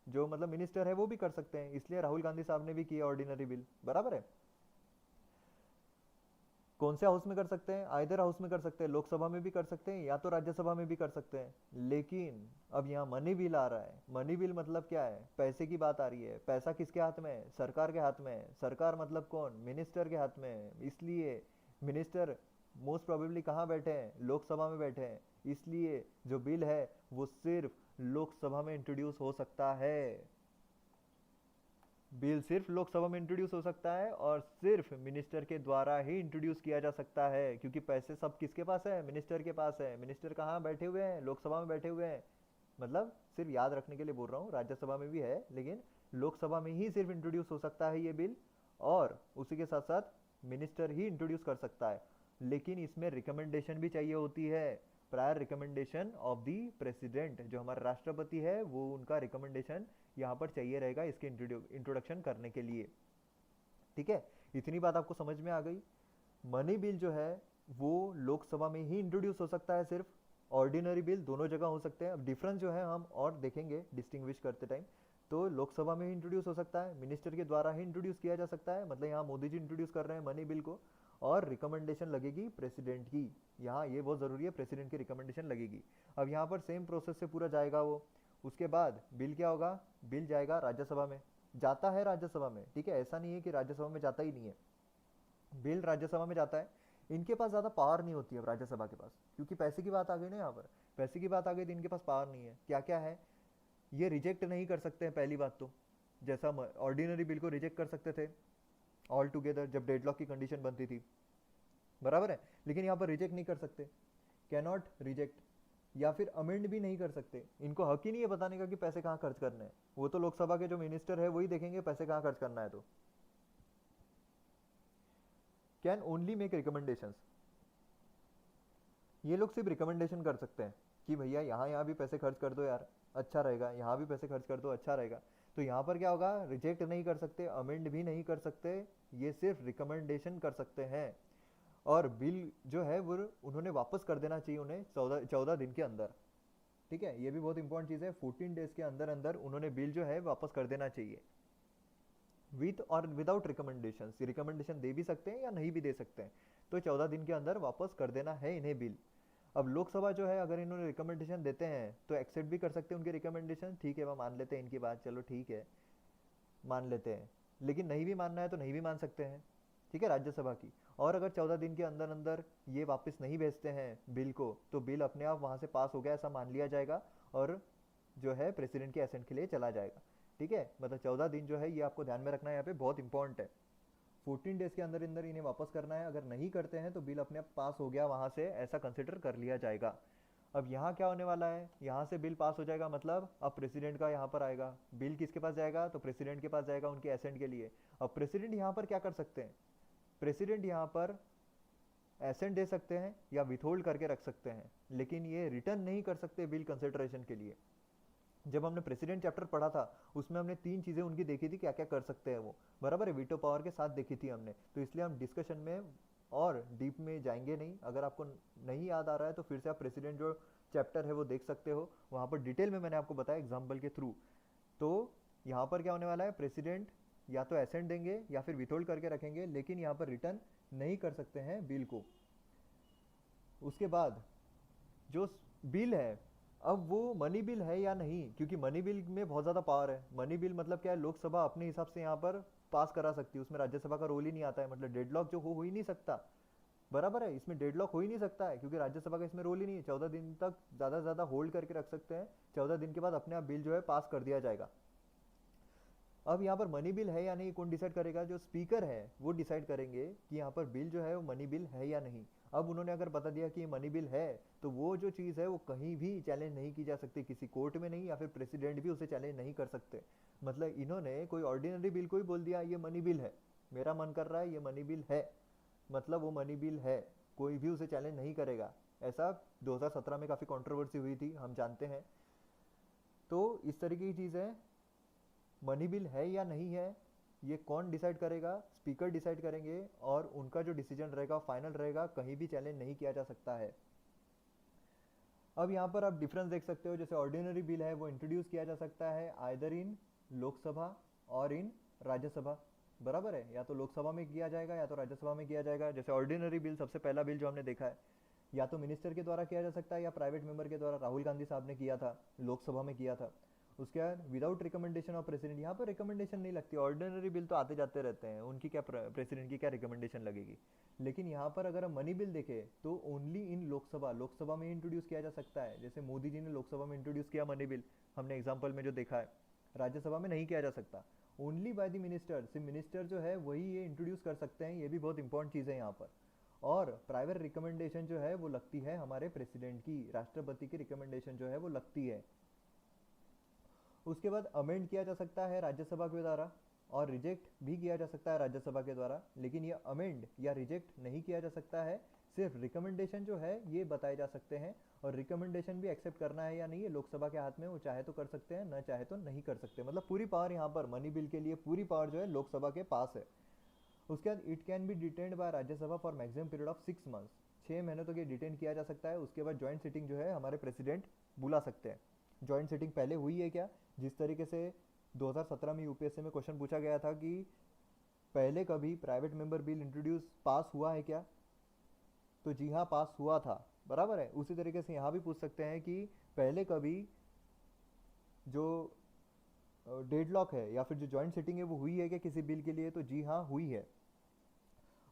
Speaker 1: जो मतलब मिनिस्टर है वो भी कर सकते हैं, इसलिए राहुल गांधी साहब ने भी किया ऑर्डिनरी बिल, बराबर है। कौन से हाउस में कर सकते हैं, आइदर हाउस में कर सकते हैं, लोकसभा में भी कर सकते हैं या तो राज्यसभा में भी कर सकते हैं। लेकिन अब यहाँ मनी बिल आ रहा है, मनी बिल मतलब क्या है, पैसे की बात आ रही है। पैसा किसके हाथ में है, सरकार के हाथ में है। सरकार मतलब कौन, मिनिस्टर के हाथ में है, इसलिए मिनिस्टर मोस्ट प्रोबेबली कहाँ बैठे हैं, लोकसभा में बैठे हैं, इसलिए जो बिल है वो सिर्फ लोकसभा में इंट्रोड्यूस हो सकता है। बिल सिर्फ लोकसभा में इंट्रोड्यूस हो सकता है और सिर्फ मिनिस्टर के द्वारा ही इंट्रोड्यूस किया जा सकता है, क्योंकि पैसे सब किसके पास है, मिनिस्टर के पास है। मिनिस्टर कहाँ बैठे हुए हैं, लोकसभा में बैठे हुए हैं। मतलब सिर्फ याद रखने के लिए बोल रहा हूँ, राज्यसभा में भी है लेकिन लोकसभा में ही सिर्फ इंट्रोड्यूस हो सकता है ये बिल, और उसी के साथ साथ मिनिस्टर ही इंट्रोड्यूस कर सकता है। लेकिन इसमें रिकमेंडेशन भी चाहिए होती है, prior recommendation of the president. जो हमारा राष्ट्रपति है वो उनका रिकमेंडेशन यहाँ पर चाहिए रहेगा इसके इंट्रोडक्शन करने के लिए। ठीक है, इतनी बात आपको समझ में आ गई। मनी बिल जो है वो लोकसभा में ही इंट्रोड्यूस हो सकता है सिर्फ, ऑर्डिनरी बिल दोनों जगह हो सकते हैं। अब डिफरेंस जो है हम और देखेंगे डिस्टिंग्विश करते टाइम। तो लोकसभा में ही इंट्रोड्यूस हो सकता है, मिनिस्टर के द्वारा ही इंट्रोड्यूस किया जा सकता है, मतलब यहाँ मोदी जी इंट्रोड्यूस कर रहे हैं मनी बिल को, और रिकमेंडेशन लगेगी प्रेसिडेंट की। यहाँ ये बहुत ज़रूरी है, प्रेसिडेंट की रिकमेंडेशन लगेगी। अब यहाँ पर सेम प्रोसेस से पूरा जाएगा वो। उसके बाद बिल क्या होगा, बिल जाएगा राज्यसभा में, जाता है राज्यसभा में। ठीक है, ऐसा नहीं है कि राज्यसभा में जाता ही नहीं है, बिल राज्यसभा में जाता है। इनके पास ज़्यादा पावर नहीं होती है राज्यसभा के पास, क्योंकि पैसे की बात आ गई ना यहाँ पर, पैसे की बात आ गई तो इनके पास पावर नहीं है। क्या क्या है, ये रिजेक्ट नहीं कर सकते हैं पहली बात तो, जैसा ऑर्डिनरी बिल को रिजेक्ट कर सकते थे ऑल टुगेदर जब डेडलॉक की कंडीशन बनती थी, बराबर है। लेकिन यहाँ पर रिजेक्ट नहीं कर सकते, कैन नॉट रिजेक्ट, या फिर अमेंड भी नहीं कर सकते। इनको हक ही नहीं है बताने का कि पैसे कहाँ खर्च करने हैं, वो तो लोकसभा के जो मिनिस्टर है वही देखेंगे पैसे कहाँ खर्च करना है। तो कैन ओनली मेक रिकमेंडेशंस, ये लोग सिर्फ रिकमेंडेशन कर सकते हैं कि भैया यहाँ यहाँ भी पैसे खर्च कर दो यार, अच्छा रहेगा, यहाँ भी पैसे खर्च कर दो, अच्छा रहेगा। तो यहाँ पर क्या होगा, रिजेक्ट नहीं कर सकते, अमेंड भी नहीं कर सकते, ये सिर्फ रिकमेंडेशन कर सकते हैं। और बिल जो है वो उन्होंने वापस कर देना चाहिए उन्हें 14 दिन के अंदर। ठीक है, ये भी बहुत इंपॉर्टेंट चीज़ है, 14 डेज के अंदर अंदर उन्होंने बिल जो है वापस कर देना चाहिए, विथ और विदाउट रिकमेंडेशन। रिकमेंडेशन दे भी सकते हैं या नहीं भी दे सकते हैं, तो 14 दिन के अंदर वापस कर देना है इन्हें बिल। अब लोकसभा जो है अगर इन्होंने रिकमेंडेशन देते हैं तो एक्सेप्ट भी कर सकते हैं उनकी रिकमेंडेशन, ठीक है, वह मान लेते हैं इनकी बात, चलो ठीक है मान लेते हैं। लेकिन नहीं भी मानना है तो नहीं भी मान सकते हैं, ठीक है, राज्यसभा की। और अगर 14 दिन के अंदर अंदर ये वापस नहीं भेजते हैं बिल को, तो बिल अपने आप वहाँ से पास हो गया ऐसा मान लिया जाएगा, और जो है प्रेसिडेंट के असेंट के लिए चला जाएगा। ठीक है, मतलब 14 दिन जो है ये आपको ध्यान में रखना है, यहाँ पे बहुत इंपॉर्टेंट है। 14 डेज के अंदर अंदर इन्हें वापस करना है, अगर नहीं करते हैं तो बिल अपने आप पास हो गया वहाँ से, ऐसा कंसिडर कर लिया जाएगा। अब यहाँ क्या होने वाला है, यहाँ से बिल पास हो जाएगा, मतलब अब प्रेसिडेंट का यहाँ पर आएगा, बिल किसके पास जाएगा, तो प्रेसिडेंट के पास जाएगा उनके एसेंट के लिए। अब प्रेसिडेंट यहाँ पर क्या कर सकते हैं, प्रेसिडेंट यहाँ पर एसेंट दे सकते हैं या विथहोल्ड करके रख सकते हैं, लेकिन ये रिटर्न नहीं कर सकते बिल कंसिडरेशन के लिए। जब हमने प्रेसिडेंट चैप्टर पढ़ा था उसमें हमने 3 चीज़ें उनकी देखी थी, क्या क्या कर सकते हैं वो, बराबर है, वीटो पावर के साथ देखी थी हमने। तो इसलिए हम डिस्कशन में और डीप में जाएंगे नहीं। अगर आपको नहीं याद आ रहा है तो फिर से आप प्रेसिडेंट जो चैप्टर है वो देख सकते हो, वहाँ पर डिटेल में मैंने आपको बताया एग्जाम्पल के थ्रू। तो यहाँ पर क्या होने वाला है, प्रेसिडेंट या तो एसेंट देंगे या फिर विथहोल्ड करके रखेंगे, लेकिन यहाँ पर रिटर्न नहीं कर सकते हैं बिल को। उसके बाद जो बिल है, अब वो मनी बिल है या नहीं, क्योंकि मनी बिल में बहुत ज़्यादा पावर है। मनी बिल मतलब क्या है, लोकसभा अपने हिसाब से यहाँ पर पास करा सकती है, उसमें राज्यसभा का रोल ही नहीं आता है, मतलब डेडलॉक जो हो ही नहीं सकता, बराबर है, इसमें डेडलॉक हो ही नहीं सकता है क्योंकि राज्यसभा का इसमें रोल ही नहीं है। 14 दिन तक ज़्यादा से ज़्यादा होल्ड करके रख सकते हैं, 14 दिन के बाद अपने आप बिल जो है पास कर दिया जाएगा। अब यहाँ पर मनी बिल है या नहीं कौन डिसाइड करेगा, जो स्पीकर है वो डिसाइड करेंगे कि यहाँ पर बिल जो है वो मनी बिल है या नहीं। अब उन्होंने अगर बता दिया कि ये मनी बिल है, तो वो जो चीज़ है वो कहीं भी चैलेंज नहीं की जा सकती, किसी कोर्ट में नहीं, या फिर प्रेसिडेंट भी उसे चैलेंज नहीं कर सकते। मतलब इन्होंने कोई ऑर्डिनरी बिल को ही बोल दिया ये मनी बिल है, मेरा मन कर रहा है ये मनी बिल है, मतलब वो मनी बिल है, कोई भी उसे चैलेंज नहीं करेगा। ऐसा 2017 में काफ़ी कंट्रोवर्सी हुई थी, हम जानते हैं। तो इस तरीके की चीज़ है, मनी बिल है या नहीं है ये कौन डिसाइड करेगा, स्पीकर डिसाइड करेंगे, और उनका जो डिसीजन रहेगा फाइनल रहेगा, कहीं भी चैलेंज नहीं किया जा सकता है। अब यहाँ पर आप डिफरेंस देख सकते हो, जैसे ऑर्डिनरी बिल है वो इंट्रोड्यूस किया जा सकता है आइदर इन लोकसभा और इन राज्यसभा, बराबर है, या तो लोकसभा में किया जाएगा या तो राज्यसभा में किया जाएगा। जैसे ऑर्डिनरी बिल सबसे पहला बिल जो हमने देखा है, या तो मिनिस्टर के द्वारा किया जा सकता है या प्राइवेट मेंबर के द्वारा, राहुल गांधी साहब ने किया था, लोकसभा में किया था। उसके बाद विदाउट रिकमेंडेशन ऑफ प्रेसिडेंट, यहाँ पर रिकमेंडेशन नहीं लगती, ऑर्डिनरी बिल तो आते जाते रहते हैं, उनकी क्या प्रेसिडेंट की क्या रिकमेंडेशन लगेगी। लेकिन यहाँ पर अगर हम मनी बिल देखें तो ओनली इन लोकसभा, लोकसभा में इंट्रोड्यूस किया जा सकता है। जैसे मोदी जी ने लोकसभा में इंट्रोड्यूस किया मनी बिल, हमने एग्जाम्पल में जो देखा है, राज्यसभा में नहीं किया जा सकता, ओनली बाय द मिनिस्टर, सिर्फ मिनिस्टर जो है वही ये इंट्रोड्यूस कर सकते हैं, ये भी बहुत इंपॉर्टेंट चीज़ है यहाँ पर। और प्राइवेट रिकमेंडेशन जो है वो लगती है हमारे प्रेसिडेंट की, राष्ट्रपति की रिकमेंडेशन जो है वो लगती है। उसके बाद अमेंड किया जा सकता है राज्यसभा के द्वारा और रिजेक्ट भी किया जा सकता है राज्यसभा के द्वारा, लेकिन ये अमेंड या रिजेक्ट नहीं किया जा सकता है। सिर्फ रिकमेंडेशन जो है ये बताए जा सकते हैं, और रिकमेंडेशन भी एक्सेप्ट करना है या नहीं ये लोकसभा के हाथ में, वो चाहे तो कर सकते हैं, न चाहे तो नहीं कर सकते। मतलब पूरी पावर यहाँ पर मनी बिल के लिए पूरी पावर जो है लोकसभा के पास है। उसके बाद it can be detained by Rajya Sabha for maximum period of 6 months, 6 महीनों तक ये डिटेन किया जा सकता है। उसके बाद ज्वाइंट सिटिंग जो है हमारे प्रेसिडेंट बुला सकते हैं। ज्वाइंट सिटिंग पहले हुई है क्या? जिस तरीके से 2017 में यूपीएससी में क्वेश्चन पूछा गया था कि पहले कभी प्राइवेट मेंबर बिल इंट्रोड्यूस पास हुआ है क्या, तो जी हाँ पास हुआ था, बराबर है। उसी तरीके से यहाँ भी पूछ सकते हैं कि पहले कभी जो डेडलॉक है या फिर जो ज्वाइंट सिटिंग है वो हुई है क्या किसी बिल के लिए, तो जी हाँ हुई है।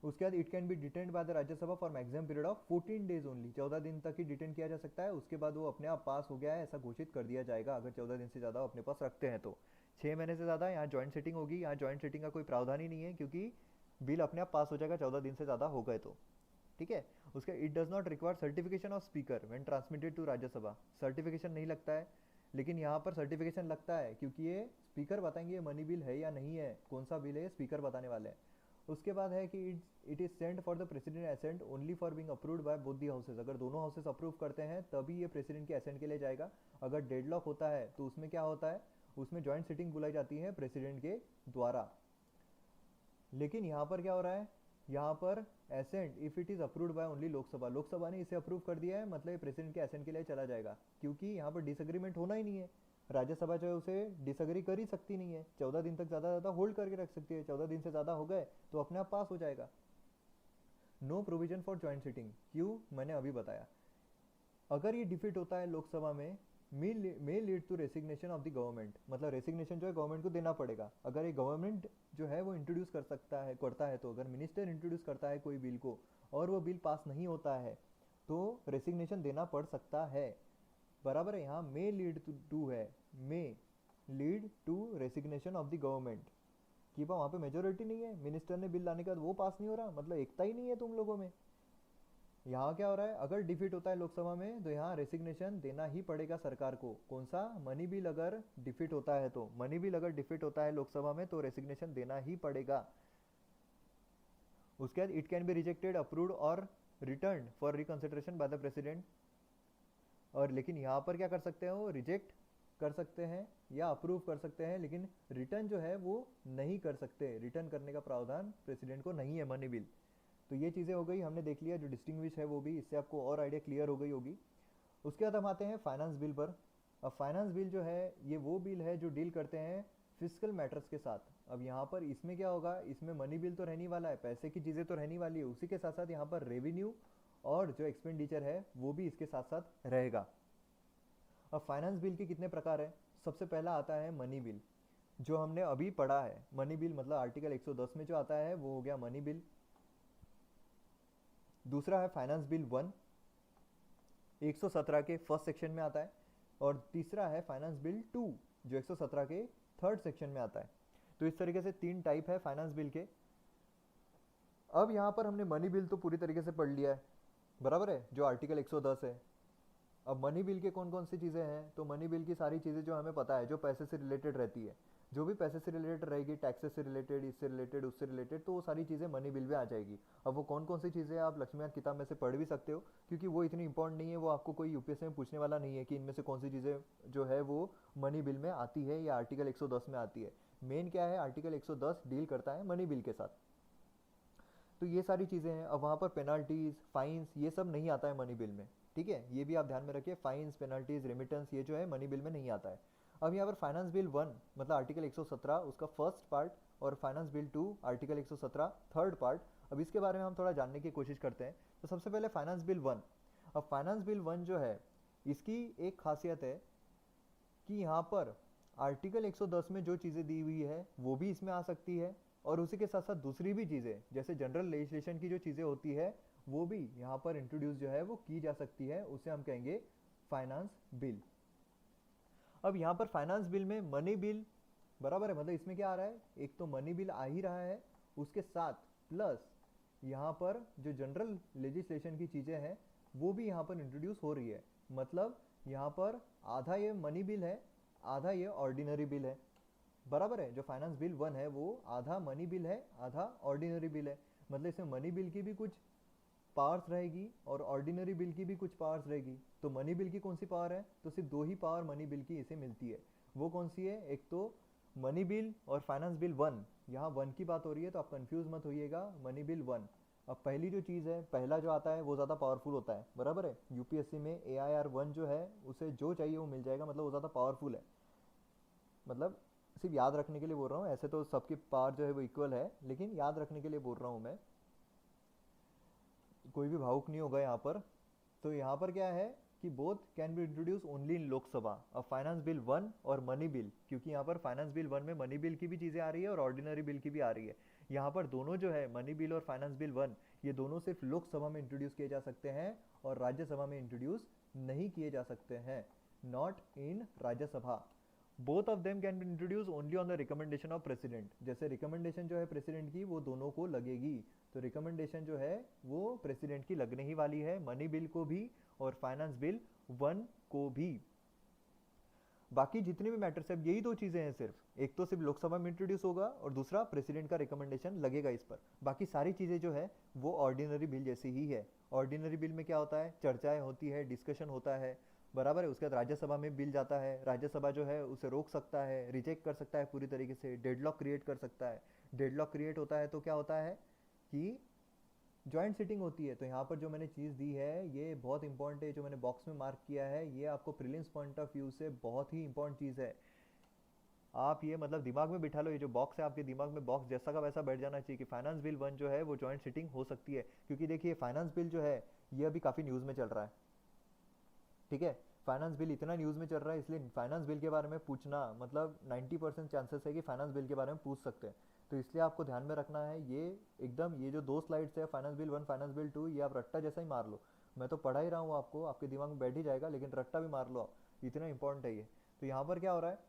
Speaker 1: उसके बाद it can be detained by the Rajya Sabha for maximum period of 14 days only, 14 दिन तक ही डिटेन किया जा सकता है। उसके बाद वो अपने आप पास हो गया है ऐसा घोषित कर दिया जाएगा, अगर 14 दिन से ज़्यादा अपने पास रखते हैं तो। 6 महीने से ज़्यादा यहाँ ज्वाइंट सिटिंग होगी, यहाँ ज्वाइंट सिटिंग का कोई प्रावधान ही नहीं है, क्योंकि बिल अपने आप पास हो जाएगा 14 दिन से ज़्यादा हो गए तो, ठीक है। उसका it does not require certification of speaker when transmitted to Rajya Sabha, certification नहीं लगता है, लेकिन यहाँ पर सर्टिफिकेशन लगता है, क्योंकि ये स्पीकर बताएंगे ये मनी बिल है या नहीं है, कौन सा बिल है, स्पीकर बताने वाले हैं। उसके बाद है कि it is send for the president assent only for being approved by both the houses, अगर दोनों हाउसेस अप्रूव करते हैं तभी ये प्रेसिडेंट के एसेंट के लिए जाएगा। अगर डेडलॉक होता है तो उसमें क्या होता है, उसमें ज्वाइंट सिटिंग बुलाई जाती है प्रेसिडेंट के द्वारा। लेकिन यहाँ पर क्या हो रहा है, यहाँ पर assent if it is approved by only Lok Sabha, Lok Sabha ने इसे अप्रूव कर दिया है, मतलब ये प्रेसिडेंट के एसेंट के लिए चला जाएगा, क्योंकि यहाँ पर डिसएग्रीमेंट होना ही नहीं है। राज्यसभा जो है उसे डिसएग्री कर ही सकती नहीं है, 14 दिन तक ज़्यादा होल्ड करके रख सकती है, 14 दिन से ज़्यादा हो गए तो अपने आप पास हो जाएगा। No provision for joint sitting, क्यों, मैंने अभी बताया। अगर ये डिफीट होता है लोकसभा में may lead to resignation of the government, मतलब रेसिग्नेशन जो है गवर्नमेंट को देना पड़ेगा। अगर ये गवर्नमेंट जो है वो इंट्रोड्यूस करता है तो, अगर मिनिस्टर इंट्रोड्यूस करता है कोई बिल को और वो बिल पास नहीं होता है तो रेसिग्नेशन देना पड़ सकता है, बराबर है। यहाँ मे लीड टू है, may lead to resignation of the government, कि वहाँ पे मेजोरिटी नहीं है, मिनिस्टर ने बिल लाने के बाद वो पास नहीं हो रहा, मतलब एकता ही नहीं है तुम लोगों में। यहाँ क्या हो रहा है, अगर डिफीट होता है लोकसभा में तो यहाँ रेसिग्नेशन देना ही पड़ेगा सरकार को। कौन सा, मनी बिल अगर डिफीट होता है तो, मनी बिल अगर डिफीट होता है लोकसभा में तो रेसिग्नेशन देना ही पड़ेगा। उसके बाद it can be rejected, approved और return for reconsideration by the president, और लेकिन यहाँ पर क्या कर सकते हैं, वो रिजेक्ट कर सकते हैं या अप्रूव कर सकते हैं, लेकिन रिटर्न जो है वो नहीं कर सकते, रिटर्न करने का प्रावधान प्रेसिडेंट को नहीं है मनी बिल। तो ये चीज़ें हो गई, हमने देख लिया जो डिस्टिंग्विश है वो भी, इससे आपको और आइडिया क्लियर हो गई होगी। उसके बाद हम आते हैं फाइनेंस बिल पर। अब फाइनेंस बिल जो है ये वो बिल है जो डील करते हैं फिजिकल मैटर्स के साथ। अब यहाँ पर इसमें क्या होगा, इसमें मनी बिल तो रहने वाला है, पैसे की चीज़ें तो रहने वाली है, उसी के साथ साथ यहाँ पर रेवेन्यू और जो एक्सपेंडिचर है वो भी इसके साथ साथ रहेगा। अब फाइनेंस बिल के कितने प्रकार है, सबसे पहला आता है मनी बिल, जो हमने अभी पढ़ा है। मनी बिल मतलब आर्टिकल 110 में जो आता है वो हो गया मनी बिल। दूसरा है फाइनेंस बिल 1, 117 के फर्स्ट सेक्शन में आता है। और तीसरा है फाइनेंस बिल 2 जो 117 के थर्ड सेक्शन में आता है। तो इस तरीके से 3 टाइप है फाइनेंस बिल के। अब यहाँ पर हमने मनी बिल तो पूरी तरीके से पढ़ लिया है, बराबर है, जो आर्टिकल 110 है। अब मनी बिल के कौन कौन सी चीज़ें हैं, तो मनी बिल की सारी चीज़ें जो हमें पता है, जो पैसे से रिलेटेड रहती है, जो भी पैसे से रिलेटेड रहेगी, टैक्सेस से रिलेटेड, इससे रिलेटेड, उससे रिलेटेड, तो वो सारी चीज़ें मनी बिल में आ जाएगी। अब वो कौन कौन सी चीज़ें आप लक्ष्मीकांत किताब में से पढ़ भी सकते हो, क्योंकि वो इतनी इंपॉर्टेंट नहीं है, वो आपको कोई यूपीएससी में पूछने वाला नहीं है कि इनमें से कौन सी चीज़ें जो है वो मनी बिल में आती है या आर्टिकल 110 में आती है। मेन क्या है, आर्टिकल 110 डील करता है मनी बिल के साथ। तो ये सारी चीज़ें हैं। अब वहाँ पर पेनाल्टीज, फाइन्स, ये सब नहीं आता है मनी बिल में, ठीक है, ये भी आप ध्यान में रखिए। फाइन्स, पेनाल्टीज, रेमिटेंस, ये जो है मनी बिल में नहीं आता है। अब यहाँ पर फाइनेंस बिल 1 मतलब आर्टिकल 117 उसका फर्स्ट पार्ट, और finance bill 2 article 117 third part. अब इसके बारे में हम थोड़ा जानने की कोशिश करते हैं। तो सबसे पहले फाइनेंस बिल 1। अब फाइनेंस बिल 1 जो है इसकी एक खासियत है कि यहाँ पर आर्टिकल 110 में जो चीज़ें दी हुई है वो भी इसमें आ सकती है, और उसी के साथ साथ दूसरी भी चीज़ें जैसे जनरल लेजिस्लेशन की जो चीज़ें होती है वो भी यहाँ पर इंट्रोड्यूस जो है वो की जा सकती है, उसे हम कहेंगे फाइनेंस बिल। अब यहाँ पर फाइनेंस बिल में मनी बिल बराबर है। मतलब इसमें क्या आ रहा है, एक तो मनी बिल आ ही रहा है, उसके साथ प्लस यहाँ पर जो जनरल लेजिस्लेशन की चीज़ें हैं वो भी यहाँ पर इंट्रोड्यूस हो रही है। मतलब यहाँ पर आधा ये मनी बिल है, आधा ये ऑर्डिनरी बिल है। बराबर है, जो फाइनेंस बिल 1 है वो आधा मनी बिल है, आधा ऑर्डिनरी बिल है। मतलब इसमें मनी बिल की भी कुछ पावर्स रहेगी और ऑर्डिनरी बिल की भी कुछ पावर्स रहेगी। तो मनी बिल की कौन सी पावर है, तो सिर्फ दो ही पावर मनी बिल की इसे मिलती है। वो कौन सी है, एक तो मनी बिल और फाइनेंस बिल 1, यहाँ 1 की बात हो रही है तो आप कंफ्यूज मत होइएगा, मनी बिल 1। अब पहली जो चीज़ है, पहला जो आता है वो ज़्यादा पावरफुल होता है। बराबर है, यूपीएससी में AIR 1 जो है उसे जो चाहिए वो मिल जाएगा, मतलब वो ज़्यादा पावरफुल है। मतलब सिर्फ याद रखने के लिए बोल रहा हूँ, ऐसे तो सबकी पावर जो है वो इक्वल है, लेकिन याद रखने के लिए बोल रहा हूँ मैं, कोई भी भावुक नहीं होगा यहाँ पर। तो यहाँ पर क्या है कि both can be introduce only in Lok Sabha. अब फाइनेंस बिल 1 और मनी बिल, क्योंकि यहाँ पर फाइनेंस बिल 1 में मनी बिल की भी चीज़ें आ रही है और ऑर्डिनरी बिल की भी आ रही है। यहाँ पर दोनों जो है मनी बिल और फाइनेंस बिल 1, ये दोनों सिर्फ लोकसभा में इंट्रोड्यूस किए जा सकते हैं और राज्यसभा में इंट्रोड्यूस नहीं किए जा सकते हैं, not in Rajya Sabha. Both of them can be introduce only on the recommendation of president. जैसे रिकमेंडेशन जो है प्रेसिडेंट की वो दोनों को लगेगी, तो रिकमेंडेशन जो है वो प्रेसिडेंट की लगने ही वाली है, मनी बिल को भी और फाइनेंस बिल 1 को भी। बाकी जितने भी मैटर्स है, यही दो चीजें हैं सिर्फ, एक तो सिर्फ लोकसभा में इंट्रोड्यूस होगा और दूसरा प्रेसिडेंट का रिकमेंडेशन लगेगा इस पर। बाकी सारी चीजें जो है वो ऑर्डिनरी बिल जैसी ही है। ऑर्डिनरी बिल में क्या होता है, चर्चाएं होती है, डिस्कशन होता है। बराबर है, उसके बाद राज्यसभा में बिल जाता है, राज्यसभा जो है उसे रोक सकता है, रिजेक्ट कर सकता है पूरी तरीके से, डेडलॉक क्रिएट कर सकता है। डेडलॉक क्रिएट होता है तो क्या होता है कि जॉइंट सिटिंग होती है। तो यहाँ पर जो मैंने चीज़ दी है ये बहुत इंपॉर्टेंट है, जो मैंने बॉक्स में मार्क किया है ये आपको प्रीलिम्स पॉइंट ऑफ व्यू से बहुत ही इंपॉर्टेंट चीज़ है। आप ये मतलब दिमाग में बिठा लो, ये जो बॉक्स है आपके दिमाग में बॉक्स जैसा का वैसा बैठ जाना चाहिए कि फाइनेंस बिल 1 जो है वो जॉइंट सिटिंग हो सकती है। क्योंकि देखिए फाइनेंस बिल जो है ये अभी काफ़ी न्यूज़ में चल रहा है, ठीक है। फाइनेंस बिल इतना न्यूज़ में चल रहा है, इसलिए फाइनेंस बिल के बारे में पूछना मतलब 90% चांसेस है कि फाइनेंस बिल के बारे में पूछ सकते हैं। तो इसलिए आपको ध्यान में रखना है ये एकदम, ये जो दो स्लाइड्स है फाइनेंस बिल 1 फाइनेंस बिल 2, ये आप रट्टा जैसा ही मार लो। मैं तो पढ़ा ही रहा हूँ आपको, आपके दिमाग में बैठ ही जाएगा, लेकिन रट्टा भी मार लो आप, इतना इंपॉर्टेंट है ये। तो यहाँ पर क्या हो रहा है,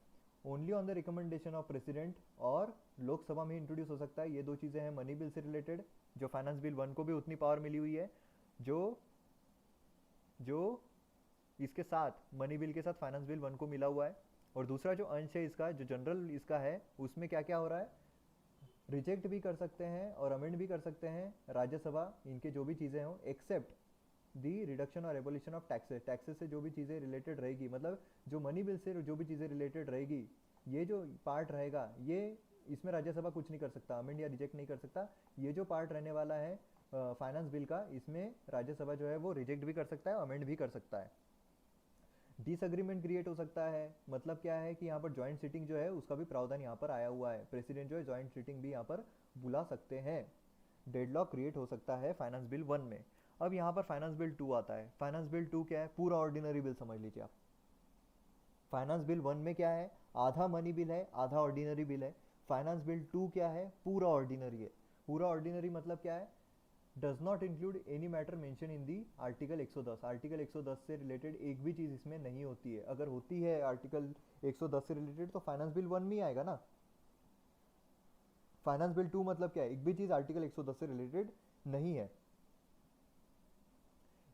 Speaker 1: only on the recommendation of president और लोकसभा में इंट्रोड्यूस हो सकता है। ये दो चीज़ें हैं मनी बिल से रिलेटेड, जो फाइनेंस बिल 1 को भी उतनी पावर मिली हुई है जो जो इसके साथ मनी बिल के साथ फाइनेंस बिल 1 को मिला हुआ है। और दूसरा जो अंश है इसका, जो जनरल इसका है, उसमें क्या क्या हो रहा है, रिजेक्ट भी कर सकते हैं और अमेंड भी कर सकते हैं राज्यसभा, इनके जो भी चीज़ें हों, एक्सेप्ट दी रिडक्शन और एबोलिशन ऑफ टैक्सेस। टैक्सेस से जो भी चीज़ें रिलेटेड रहेगी, मतलब जो मनी बिल से जो भी चीज़ें रिलेटेड रहेगी, ये जो पार्ट रहेगा ये इसमें राज्यसभा कुछ नहीं कर सकता, अमेंड या रिजेक्ट नहीं कर सकता। ये जो पार्ट रहने वाला है फाइनेंस बिल का, इसमें राज्यसभा जो है वो रिजेक्ट भी कर सकता है, अमेंड भी कर सकता है। डिसएग्रीमेंट क्रिएट हो सकता है, मतलब क्या है कि यहाँ पर जॉइंट सिटिंग जो है उसका भी प्रावधान यहाँ पर आया हुआ है, प्रेसिडेंट जो है जॉइंट सिटिंग भी यहाँ पर बुला सकते हैं। डेडलॉक क्रिएट हो सकता है फाइनेंस बिल 1 में। अब यहाँ पर फाइनेंस बिल 2 आता है। फाइनेंस बिल 2 क्या है, पूरा ऑर्डिनरी बिल समझ लीजिए आप। फाइनेंस बिल 1 में क्या है, आधा मनी बिल है, आधा ऑर्डिनरी बिल है। फाइनेंस बिल 2 क्या है, पूरा ऑर्डिनरी है। पूरा ऑर्डिनरी मतलब क्या है, does not include any matter mention in the article 110। Article 110 से रिलेटेड एक भी चीज़ इसमें नहीं होती है। अगर होती है आर्टिकल 110 से रिलेटेड तो फाइनेंस बिल 1 में ही आएगा ना। फाइनेंस बिल 2 मतलब क्या है, एक भी चीज़ आर्टिकल 110 से रिलेटेड नहीं है।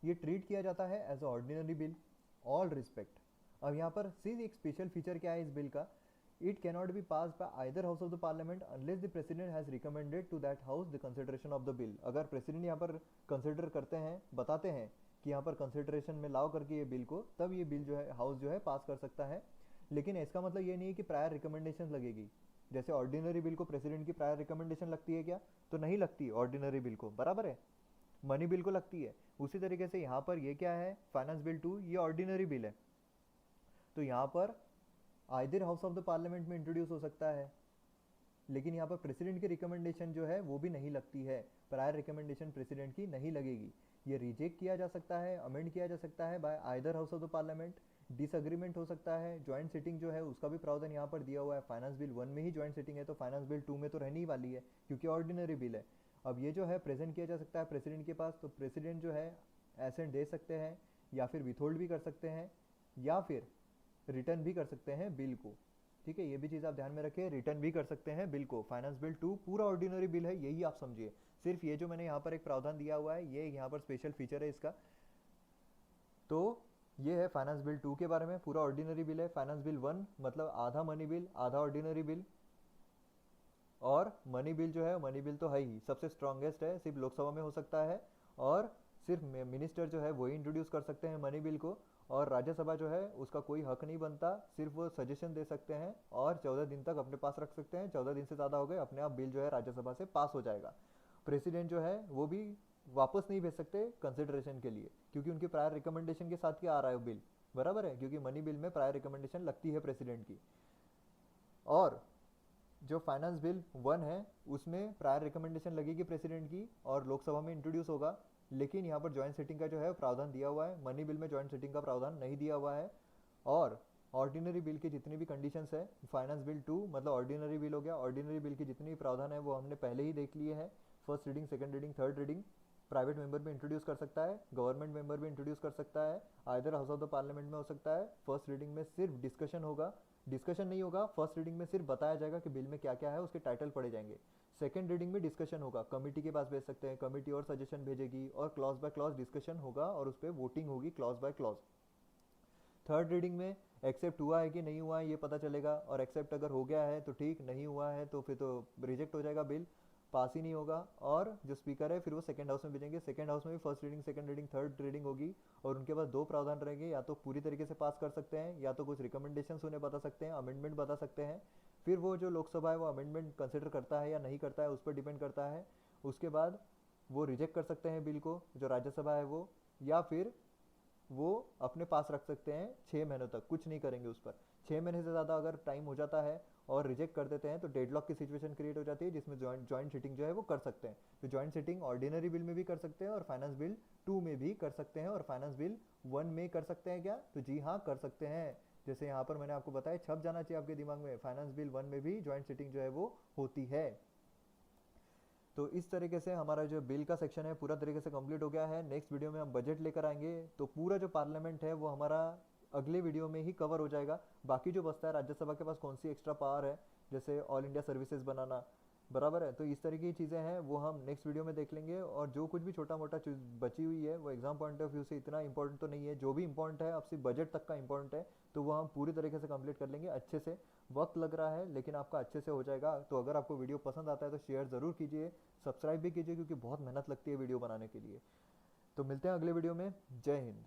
Speaker 1: ये ट्रीट किया जाता है as ordinary bill, all respect. अब यहाँ पर सीधे एक स्पेशल फीचर क्या है इस बिल का, it cannot be passed by either house of the parliament unless the president has recommended to that house the consideration of the bill। अगर प्रेसिडेंट यहाँ पर कंसिडर करते हैं, बताते हैं कि यहाँ पर कंसिडरेशन में लाओ करके ये बिल को, तब ये बिल जो है हाउस जो है पास कर सकता है। लेकिन इसका मतलब ये नहीं है कि प्रायर रिकमेंडेशन लगेगी। जैसे ऑर्डिनरी बिल को प्रेसिडेंट की प्रायर रिकमेंडेशन लगती है क्या, तो नहीं लगती ऑर्डिनरी बिल को, बराबर है, मनी बिल को लगती है। उसी तरीके से यहाँ पर ये क्या है, फाइनेंस बिल 2 ये ऑर्डिनरी बिल है, तो यहाँ पर either house of the parliament में इंट्रोड्यूस हो सकता है। लेकिन यहाँ पर प्रेसिडेंट की रिकमेंडेशन जो है वो भी नहीं लगती है, प्रायर रिकमेंडेशन प्रेसिडेंट की नहीं लगेगी। ये रिजेक्ट किया जा सकता है, अमेंड किया जा सकता है bye either house of the parliament. Disagreement हो सकता है, ज्वाइंट सिटिंग जो है उसका भी प्रावधान यहाँ पर दिया हुआ है। फाइनेंस बिल 1 में ही ज्वाइंट सिटिंग है, तो फाइनेंस बिल 2 में तो रहने ही वाली है क्योंकि ऑर्डिनरी बिल है। अब ये जो है प्रेजेंट किया जा सकता है प्रेसिडेंट के पास, तो प्रेसिडेंट जो है एसेंट दे सकते हैं या फिर विथहोल्ड भी कर सकते हैं या फिर रिटर्न भी कर सकते हैं बिल को। ठीक है, ये भी चीज़ आप ध्यान में रखें। रिटर्न भी कर सकते हैं बिल को। फाइनेंस बिल 2 पूरा ऑर्डिनरी बिल है, यही आप समझिए। सिर्फ ये जो मैंने यहाँ पर एक प्रावधान दिया हुआ है, ये यहाँ पर स्पेशल फीचर है इसका। तो ये है फाइनेंस बिल 2 के बारे में, पूरा ऑर्डिनरी बिल है। फाइनेंस बिल 1 मतलब आधा मनी बिल आधा ऑर्डिनरी बिल। और मनी बिल जो है, मनी बिल तो है ही, सबसे स्ट्रॉन्गेस्ट है, सिर्फ लोकसभा में हो सकता है और सिर्फ मिनिस्टर जो है वही इंट्रोड्यूस कर सकते हैं मनी बिल को। और राज्यसभा जो है उसका कोई हक नहीं बनता, सिर्फ वो सजेशन दे सकते हैं और 14 दिन तक अपने पास रख सकते हैं। 14 दिन से ज़्यादा हो गए, अपने आप बिल जो है राज्यसभा से पास हो जाएगा। प्रेसिडेंट जो है वो भी वापस नहीं भेज सकते कंसिडरेशन के लिए, क्योंकि उनके प्रायर रिकमेंडेशन के साथ ही आ रहा है बिल, बराबर है, क्योंकि मनी बिल में प्रायर रिकमेंडेशन लगती है प्रेसिडेंट की। और जो फाइनेंस बिल 1 है उसमें प्रायर रिकमेंडेशन लगेगी प्रेसिडेंट की और लोकसभा में इंट्रोड्यूस होगा, लेकिन यहाँ पर ज्वाइंट सिटिंग का जो है प्रावधान दिया हुआ है। मनी बिल में ज्वाइंट सिटिंग का प्रावधान नहीं दिया हुआ है। और ऑर्डिनरी बिल की जितनी भी कंडीशंस है, फाइनेंस बिल 2 मतलब ऑर्डिनरी बिल हो गया, ऑर्डिनरी बिल की जितनी भी प्रावधान है वो हमने पहले ही देख लिए हैं। First reading, second reading, third reading. Private member भी इंट्रोड्यूस कर सकता है, गवर्नमेंट मेंबर भी इंट्रोड्यूस कर सकता है, either house of the parliament में हो सकता है। फर्स्ट रीडिंग में सिर्फ डिस्कशन होगा, डिस्कशन नहीं होगा, फर्स्ट रीडिंग में सिर्फ बताया जाएगा कि बिल में क्या क्या है, उसके टाइटल पढ़े जाएंगे। सेकंड रीडिंग में डिस्कशन होगा, कमेटी के पास भेज सकते हैं, कमेटी और सजेशन भेजेगी और क्लॉज बाय क्लॉज डिस्कशन होगा और उस पर वोटिंग होगी clause by clause. Third reading में एक्सेप्ट हुआ है कि नहीं हुआ है ये पता चलेगा, और एक्सेप्ट अगर हो गया है तो ठीक, नहीं हुआ है तो फिर तो रिजेक्ट हो जाएगा बिल, पास ही नहीं होगा। और जो स्पीकर है फिर वो सेकंड हाउस में भेजेंगे। सेकंड हाउस में भी first reading, second reading, third reading होगी और उनके पास दो प्रावधान रहेंगे, या तो पूरी तरीके से पास कर सकते हैं या तो कुछ रिकमेंडेशंस उन्हें बता सकते हैं, अमेंडमेंट बता सकते हैं। फिर वो जो लोकसभा है वो अमेंडमेंट कंसिडर करता है या नहीं करता है उस पर डिपेंड करता है। उसके बाद वो रिजेक्ट कर सकते हैं बिल को जो राज्यसभा है वो, या फिर वो अपने पास रख सकते हैं 6 महीनों तक, कुछ नहीं करेंगे उस पर। 6 महीने से ज़्यादा अगर टाइम हो जाता है और रिजेक्ट कर देते हैं तो डेडलॉक की सिचुएशन क्रिएट हो जाती है, जिसमें ज्वाइंट सिटिंग जो है वो कर सकते हैं। तो ज्वाइंट सिटिंग ऑर्डिनरी बिल में भी कर सकते हैं और फाइनेंस बिल 2 में भी कर सकते हैं और फाइनेंस बिल 1 में कर सकते हैं क्या, तो जी हाँ कर सकते हैं। जैसे यहाँ पर मैंने आपको बताया, छप जाना चाहिए आपके दिमाग में, फाइनेंस बिल 1 में भी ज्वाइंट सिटिंग जो है वो होती है। तो इस तरीके से हमारा जो बिल का सेक्शन है पूरा तरीके से कंप्लीट हो गया है। नेक्स्ट वीडियो में हम बजट लेकर आएंगे, तो पूरा जो पार्लियामेंट है वो हमारा अगले वीडियो में ही कवर हो जाएगा। बाकी जो बचता है, राज्यसभा के पास कौन सी एक्स्ट्रा पावर है, जैसे ऑल इंडिया सर्विसेज बनाना, बराबर है, तो इस तरीके की चीज़ें हैं वो हम नेक्स्ट वीडियो में देख लेंगे। और जो कुछ भी छोटा मोटा चीज़ बची हुई है वो एग्जाम पॉइंट ऑफ व्यू से इतना इंपॉर्टेंट तो नहीं है, जो भी इंपॉर्टेंट है अब सिर्फ बजट तक का इंपॉर्टेंट है, तो वो हम पूरी तरीके से कंप्लीट कर लेंगे अच्छे से। वक्त लग रहा है लेकिन आपका अच्छे से हो जाएगा। तो अगर आपको वीडियो पसंद आता है तो शेयर ज़रूर कीजिए, सब्सक्राइब भी कीजिए, क्योंकि बहुत मेहनत लगती है वीडियो बनाने के लिए। तो मिलते हैं अगले वीडियो में। जय हिंद।